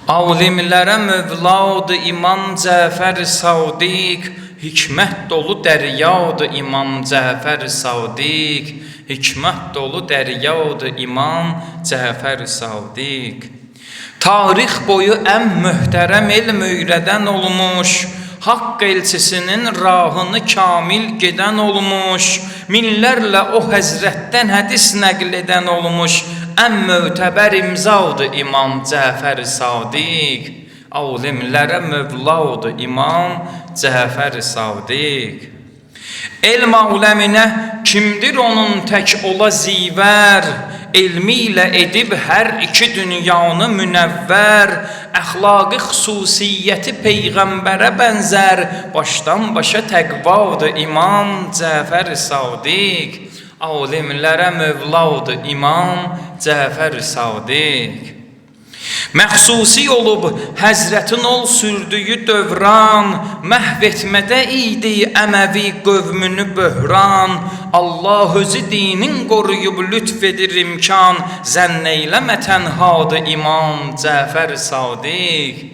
alimlərə mövlaudu İmam Cəfər Sadiq, hikmət dolu dəryadı İmam Cəfər Sadiq, hikmət dolu dəryadı İmam Cəfər Sadiq. Tarix boyu ən möhtərəm elm öyrədən olmuş, haqq elçisinin rahını kamil gedən olmuş, minlərlə o həzrətdən hədis nəql edən olmuş, ən mötəbər imzadır İmam Cəfər Sadiq, alimlərə mövlaudur İmam Cəfər Sadiq. Elm aləminə kimdir onun tək ola zivər, elmi ilə edib hər iki dünyanı münəvvər, əxlaqi xüsusiyyəti Peyğəmbərə bənzər, başdan başa təqvadır İmam Cəfər Sadiq, alimlərə mövladır İmam Cəfər Sadiq. Məxsusi olub Həzrətin ol sürdüyü dövran, məhv etmədə idi Əməvi qövmünü böhran. Allah özü dinin qoruyub lütf edir imkan, zənn eyləmə tənhadır İmam Cəfər Sadiq,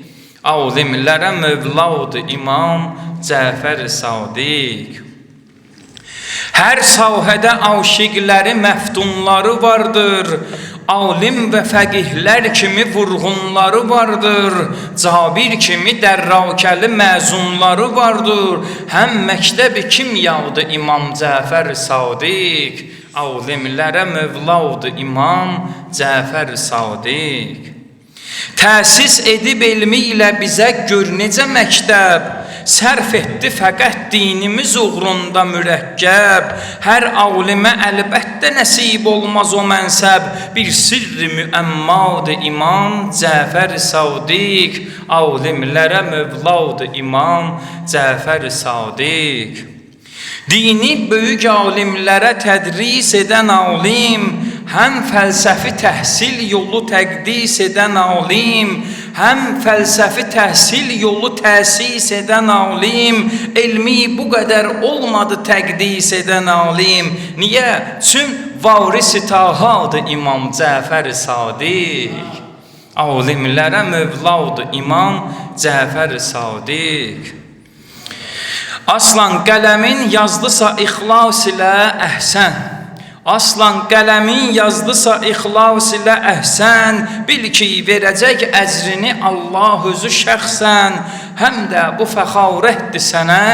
alimlərə mövladır İmam Cəfər Sadiq. Hər sahədə aşiqləri, məftunları vardır, alim və fəqihlər kimi vurğunları vardır, Cabir kimi dərrakəli məzunları vardır. Həm məktəb-i kimyadır İmam Cəfər Sadiq, alimlərə mövladır İmam Cəfər Sadiq. Təsis edib elmi ilə bizə gör necə məktəb, sərf etdi fəqət dinimiz uğrunda mürəkkəb. Hər alimə əlbəttə nəsib olmaz o mənsəb, bir sirri müəmmadır İmam Cəfər Sadiq, alimlərə mövladır İmam Cəfər Sadiq. Dini böyük alimlərə tədris edən alim, həm fəlsəfi təhsil yolu təqdis edən alim, həm fəlsəfi təhsil yolu təsis edən alim, elmi bu qədər olmadı təqdis edən alim. Niyə? Çün varisi tahadır İmam Cəfər Sadiq, alimlərə mövladır İmam Cəfər Sadiq. Aslan qələmin yazdısa ixlas ilə əhsən, aslan qələmin yazdısa ixlas ilə əhsən, bil ki, verəcək əcrini Allah özü şəxsən, həm də bu fəxarətdir sənə,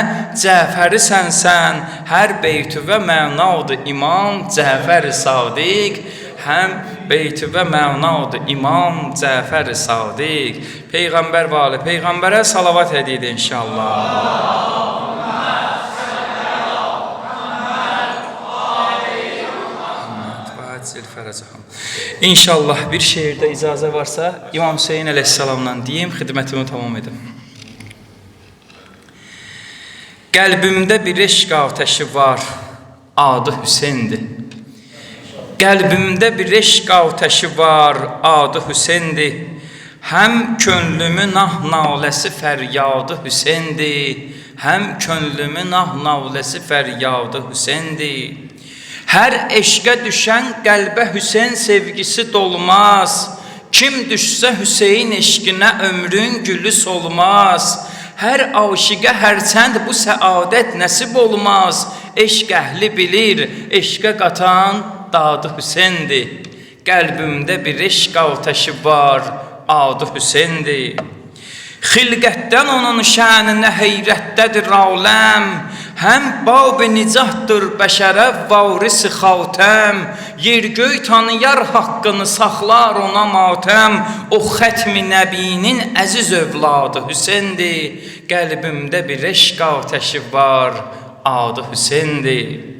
Cəfəri sənsən, hər beytüvə mənadır İmam Cəfər Sadiq, həm beytüvə mənadır İmam Cəfər Sadiq. Peyğəmbər və ali Peyğəmbərə salavat edid inşallah. İnşallah bir şeirdə icazə varsa İmam Hüseyin əleyhissalamdan deyim, xidmətimi tamam edim. Qəlbimdə bir eşq atəşi var, adı Hüseyndir. Qəlbimdə bir eşq atəşi var, adı Hüseyndir. Həm könlümün ah naləsi fəryadı Hüseyndir, həm könlümün ah naləsi fəryadı Hüseyndir. Hər eşqə düşən qəlbə Hüseyn sevgisi dolmaz, kim düşsə Hüseyin eşqinə ömrün gülü solmaz. Hər aşiqə hərçənd bu səadət nəsib olmaz, eşq əhli bilir, eşqə qatan dadı Hüseyndir. Qəlbimdə bir eşq atəşi var, adı Hüseyndir. Xilqətdən onun şəninə heyrətdədir aləm, həm bab-ı nicahdır bəşərə varisi xatəm, yer-göy tanıyar haqqını saxlar ona matəm, o xətmi nəbinin əziz övladı Hüseyndir. Qəlbimdə bir eşq atəşi var, adı Hüseyndir.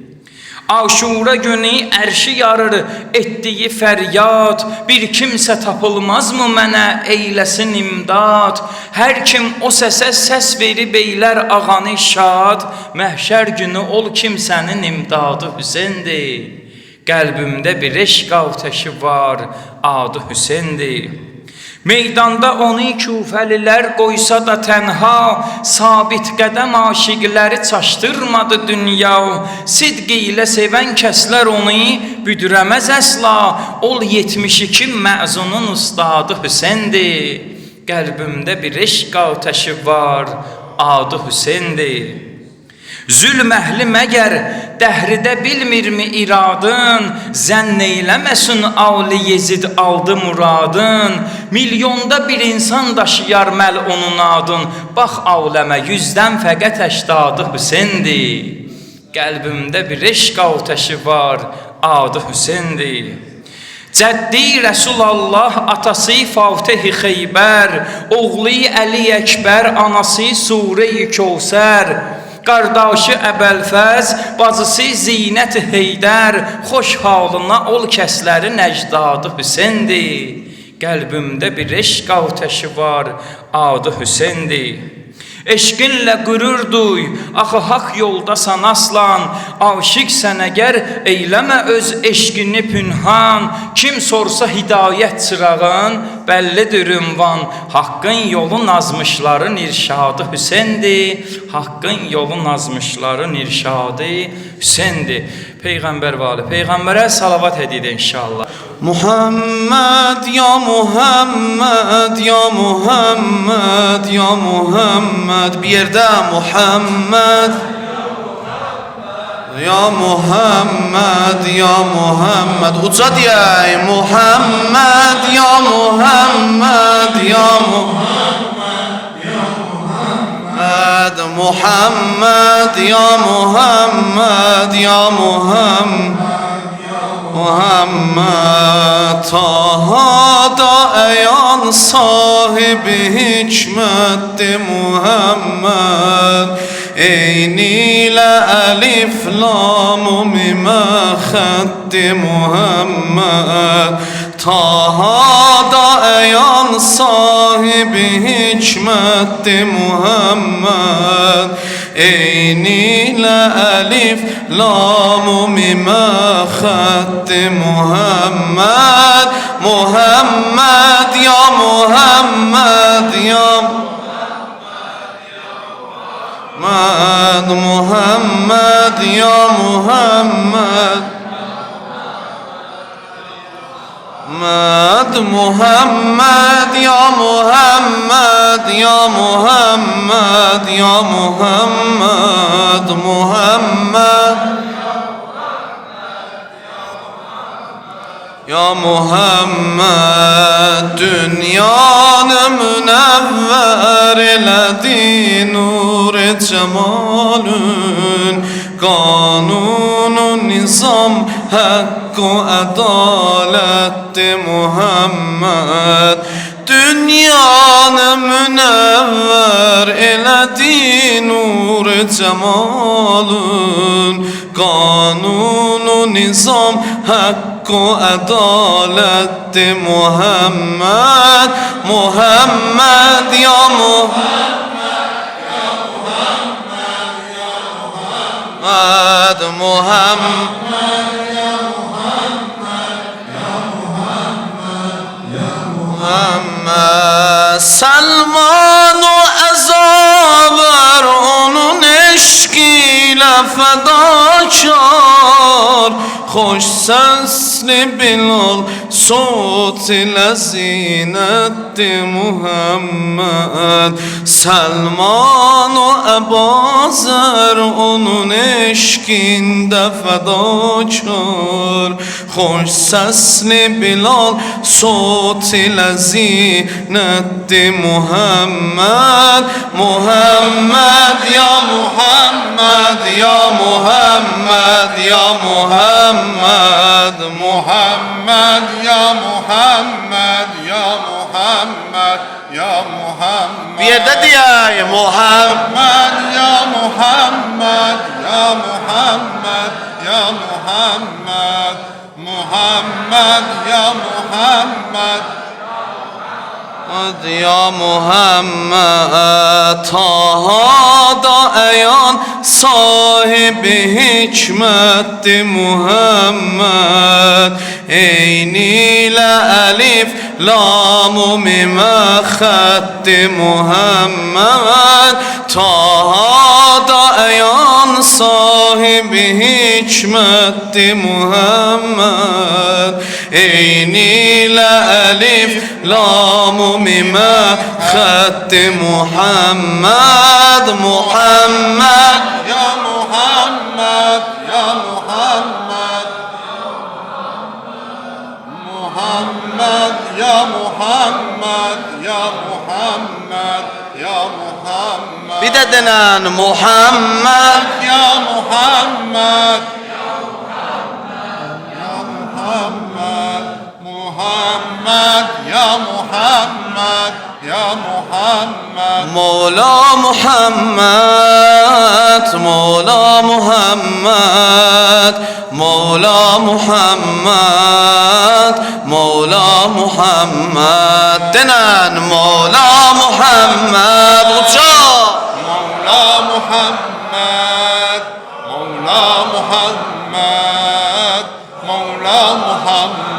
Aşura günü ərşi yarır etdiyi fəryad, bir kimsə tapılmazmı mənə eyləsin imdad. Hər kim o səsə səs verib eylər ağanı şad, məhşər günü ol kimsənin imdadı Hüseyndir. Qəlbimdə bir eşq atəşi var, adı Hüseyndir. Meydanda onu küfəlilər qoysa da tənha, sabit qədəm aşiqləri çaşdırmadı dünya. Sidqi ilə sevən kəslər onu büdürəməz əsla, ol 72 məzunun ustadı Hüseyndir. Qəlbimdə bir eşq atəşi var, adı Hüseyndir. Zülm əhli məgər dəhridə bilmirmi iradın, zənn eyləməsin Ali Yezid aldı muradın. Milyonda bir insan daşıyar məl onun adın, bax aləmə 100-dən fəqət 80 Hüseyndir. Qəlbimdə bir eşq atəşi var, adı Hüseyndir. Cəddi Rəsulallah, atası Fatih-i Xeybər, oğlu Əli Əkbər, anası Sure-i Kəvsər. Qardaşı Əbəlfəz, bacısı Zeynət Heydər, xoş halına ol kəsləri əcdadı Hüseyindir. Qəlbimdə bir eşq atəşi var, adı Hüseyindir. Eşqinlə qürur duy, axı haqq yoldasan aslan, aşiqsən əgər eyləmə öz eşqini pünhan. Kim sorsa hidayət çırağın, bəllidir ünvan, haqqın yolu nazmışların irşadı Hüseyindir. Haqqın yolu nazmışların irşadı Hüseyindir. Peyğəmbər və ali Peyğəmbərə salavat edin inşallah.
Muhammed ya Muhammed ya Muhammed ya Muhammed, bir yerde Muhammed ya Muhammed ya Muhammed, uca diyey Muhammed ya Muhammed ya Muhammed ya Muhammed, Muhammed ya Muhammed ya Muhammed Muhammed. Taha da eyan sahibi hikmetdi Muhammed, eyniyle elif lamu mime xetti Muhammed. Taha da eyan sahibi hikmetdi Muhammed, eyniyle elif lamu mime xetti Muhammed. Muhammed ya Muhammed ya Muhammed, Muhammed ya Muhammed, Muhammed ya Muhammed ya Muhammed ya Muhammed, Muhammed ya Muhammed. Dünyanı münevver eyledi nur-i cemalün, kanunu nizam hakkı adaletti Muhammed. Dünyanı münevver eyledi nur-i cemalün, kanunu nizam hakkı adaletti Muhammed. Muhammed ya Muhammed ya Muhammed ya Muhammed, Muhammed ya Muhammed ya Muhammed ya Muhammed. Salman-ı Ezaver onun eşkiyle fedakar, hoş sesli Bilal sut ile zinetti Muhammed. Selman-ı Ebazer onun eşkinde fedakar, hoş sesli Bilal sut ile zinetti Muhammed. Muhammed ya Muhammed ya Muhammed ya Muhammed, Muhammed ya Muhammed ya Muhammed ya Muhammed. Bir yerde diye Muhammed ya Muhammed ya Muhammed ya Muhammed, Muhammed ya Muhammed ya Muhammed. Taha da eyan sahibi hikmetti Muhammed, eyniyle elif lamu mime xetti Muhammed. Taha da eyan sahibi hikmetti Muhammed, eyniyle elif lamu mime xetti Muhammed. Muhammed ya Muhammed ya Muhammed, Muhammed ya Muhammed ya Muhammed ya Muhammed. Bir de denen Muhammed ya Muhammed ya Muhammed, Muhammed ya Muhammed Muhammed ya Muhammed
Mevla Muhammed Mevla Muhammed Mevla Muhammed Mevla Muhammed denen Mevla Muhammed uca
Mevla Muhammed Mevla Muhammed Mevla Muhammed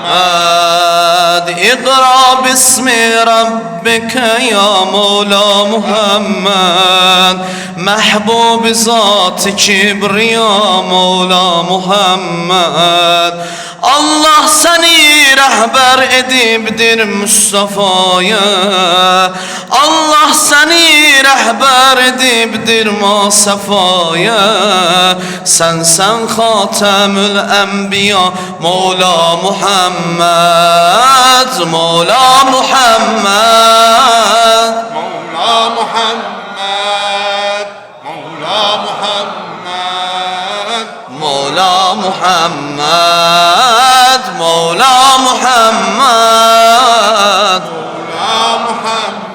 اقرأ باسم ربك يا مولا محمد محبوب ذات كبرياء مولا محمد Allah seni rehber edibdir Mustafa'ya Allah seni rehber edibdir Masafa'ya Sen Hatemül Enbiya Mevla Muhammed Mevla Muhammed
Mevla Muhammed Mevla Muhammed
Mevla Muhammed Mevla Muhammed
Mevla Muhammed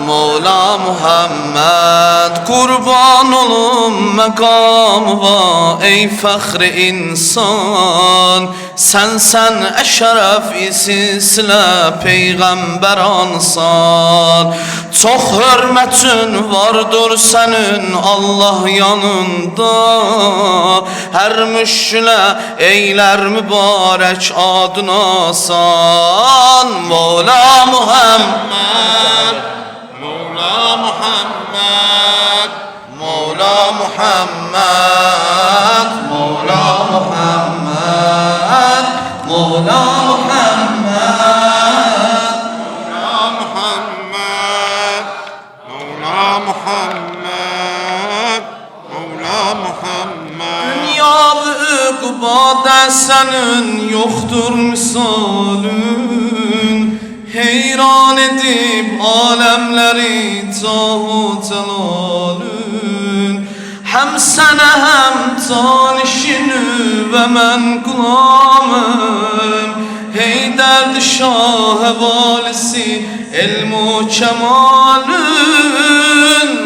Mevla Muhammed Kurban olum mekamıma ey fəxri insan Sen eşref silsilə peyğəmbəransan Çox hörmətin vardır sənin Allah yanında Hər müşkilə eylər mübarək adına san Mevla Muhammed
Mevla Muhammed
Mevla Muhammed Mevla Muhammed Mevla Muhammed
Mevla Muhammed Mevla Muhammed
Dünya ve ukbada senin yoktur misalin Heyran edip alemleri tahu telalün Hem sana hem tanışını ve men gulamım Hey derdi şah valisi ilmu kemalün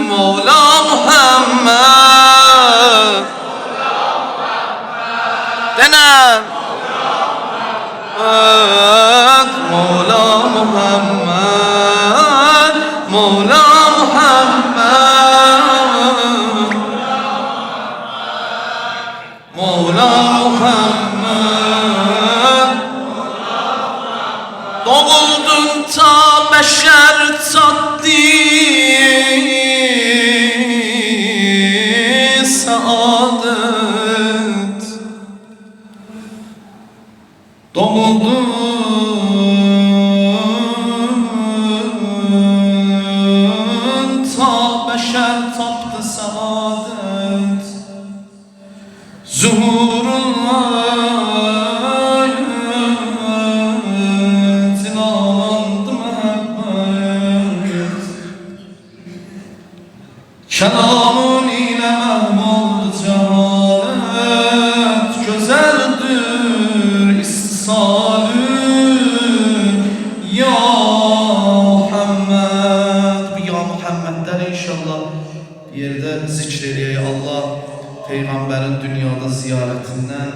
Mevla Muhammed Denen Mevla Muhammed Mevla Muhammed Mevla Muhammed Doğuldun ta beşer tattı saadet Doğuldun ta beşer taptı saadet Zuhurunla tilalandı mehabbet Kelamın ile mahvoldu cehalet Güzeldir istisalün Ya Muhammed Bu Ya Muhammed'den inşallah bir yerde zikr Allah Peyğəmbərin dünyada ziyarətindən,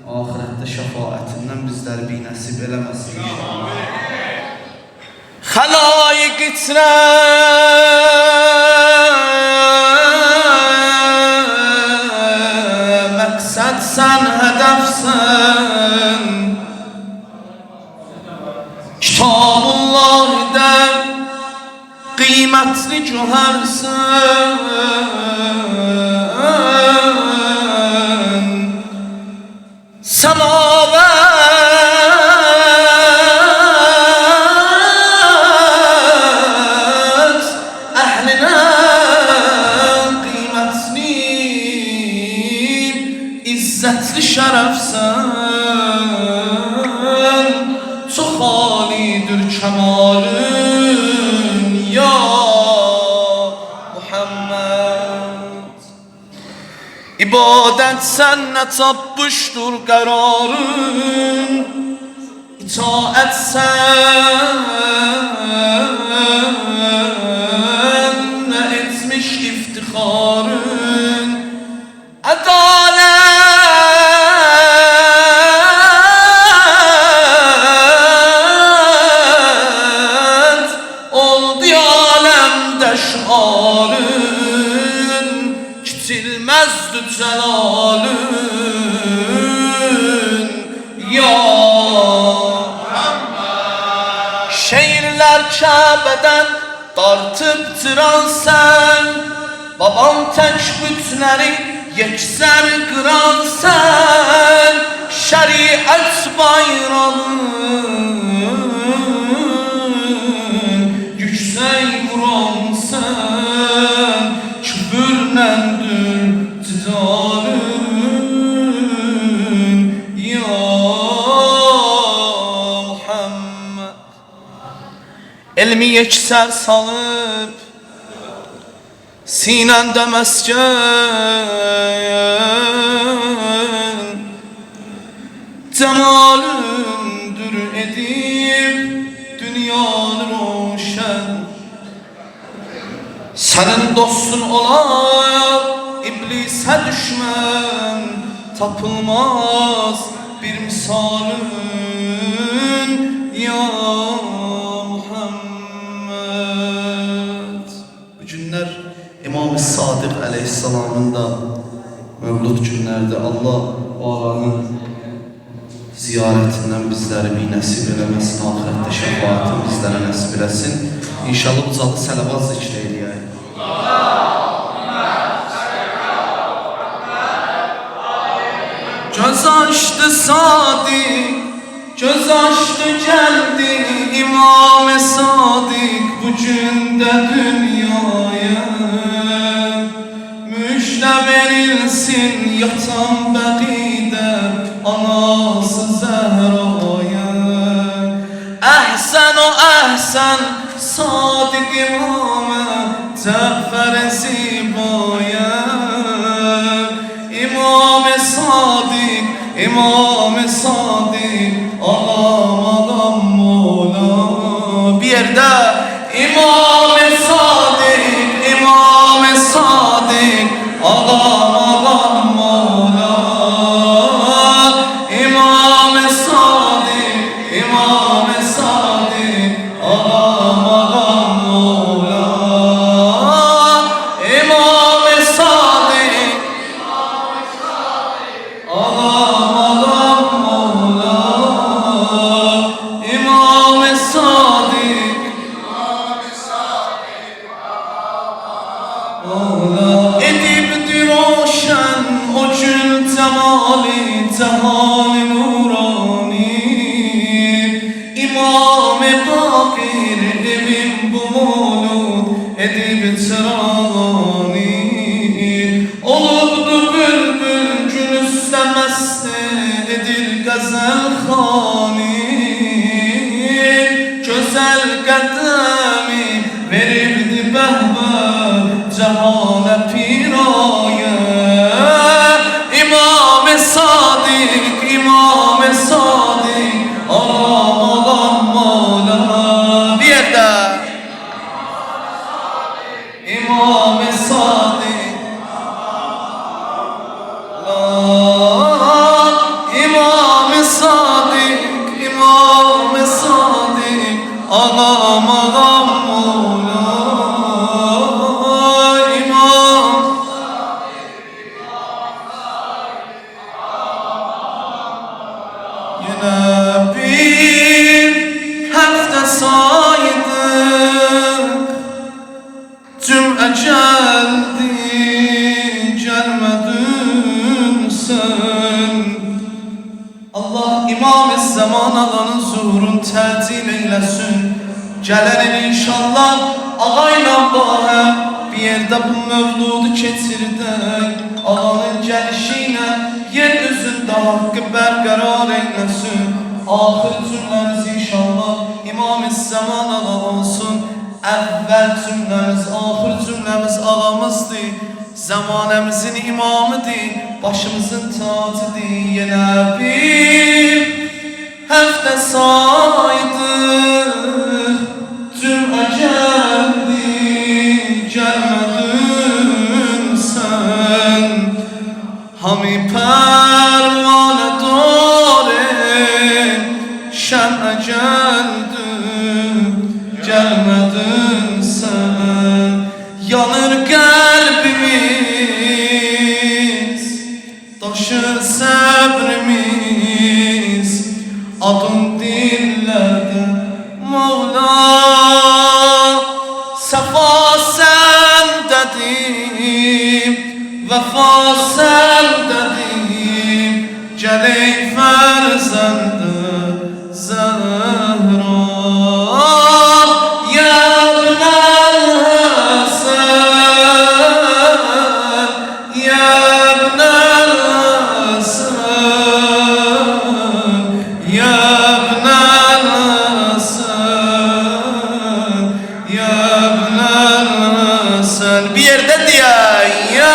ahirətdə şəfaətindən bizləri bir nəsib eləməsin inşallah. Xəlayiq içrə məqsəd sən, hədəfsən Kitabullah'da qiymətli cöhərsən Semavet əhlinə qiymətli, izzətli şərəfsən Çox alidir kəmalün ya Muhammed İbadət sənnə tapmışdır qərarın itaət sən, nə etmiş iftixarın, ədalət oldu aləmdə şüarın, kiçilməzdi cəlalın, ya şehirler Kabe'den dartıp tıran sen, babam tek bütleri yekser kıran sen, şeriat bayrağını yüksek vuran sen, küfürlendir cidalın, ya Muhammed. Elmi yekser salıp sinende mesken, cemalündür edip dünyanı roşen. Senin dostun olar iblise düşmen, tapılmaz bir misalın, ya Muhammed. Bu günler İmam-ı Sadiq aleyhisselamın da mevlud günlərdə Allah o ağanın ziyaretinden bizləri bir nəsib eləməsin, ahirətdə şəfaatini bizlərə nəsib eləsin. İnşallah ucalı sələvat zikr eləyək. Göz açtı Sadiq, göz açtı geldi İmam-ı Sadiq bugün de dünyaya. Müjde verilsin yatan bəqidə anası Zehra'ya. Əhsən o əhsən Sadiq İmam-ı Cəfər-i Zibaya. İmam-ı Sadiq, İmam-ı Sadiq, ağam mola. Bir yerde İmam-ı Sadiq, İmam-ı Sadiq, ağam mola. İmam-ı Sadiq, İmam-ı Sadiq, ağam mola. İmam-ı Sadiq, ağam mola. İmam-ı Sadiq, edibdir roşen o gün cemali cehali nurani. İmam-ı Bakir evim bu mevlud edib çırağani. Olubdu bülbül gün üstə məst edir qəzəl xani. Gözəl qədəmi verirdi bəhbə cəhale pirayə. İmam-ı Sadiq, İmam-ı Sadiq, ağam mola. Bir yerde İmam-ı Sadiq, İmam-ı Sadiq, İmam-ı Sadiq, ağam mola. İmam yine bir hafta saydık, cüm'e geldi gelmedin sen. Allah İmam-ı Zaman ağanın zuhurun təcil eyləsin. Gələnin inşallah ağayla bahəm bir yerdə bu mövludu keçirdək. Ağanın gəlişiyle yer üzündə haqqı bərqərar eyləsin. Ahir cümləmiz inşallah İmam-ı Zaman ağa olsun. Əvvəl cümləmiz, ahir cümləmiz ağamızdır. Zamanəmizin imamıdır, başımızın tacıdır. Yenə bir həftə saydır cümə gəldi gəlmədin sən hami pərvanə dore şəmə gəldi gəlmədin sən yanır qəlbimiz taşır səbrimiz adın dillərdə Mevla səfa səndədir vəfa səndədir gələk fərzəndə Zəhra ya ibnəl Həsən ya ibnəl Həsən ya ibnəl Həsən ya ibnəl Həsən bir yerdə deyək ya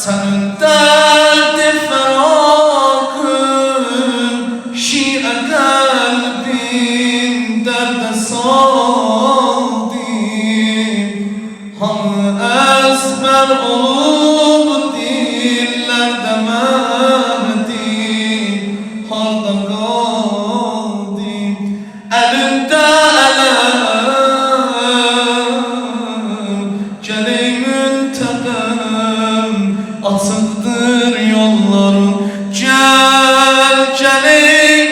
Senin derdi ferakın şiir kalbin derde saldı Hamı ezber olup diller demedi halda kaldı elinde elem geley müntegem açıktır yolların gel geley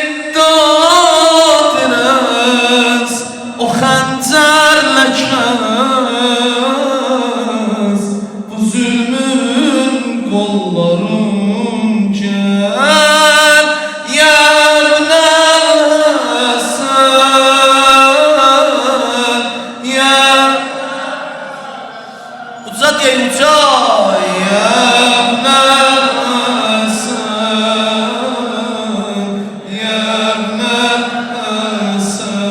dağıtırız o xəncərlə kəs bu zulmün qolların gel ya ibnəl Həsən ya uca deyə uca ya ibnəl Həsən ya ibnəl Həsən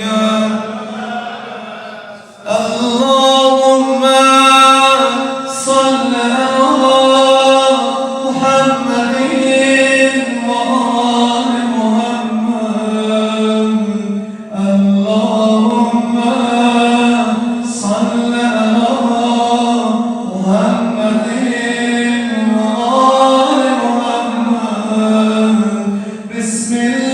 ya Allahümme salli ala Muhammedin ve ali Muhammed Allahümme salli ala Muhammedin ve ali Muhammed Bismillah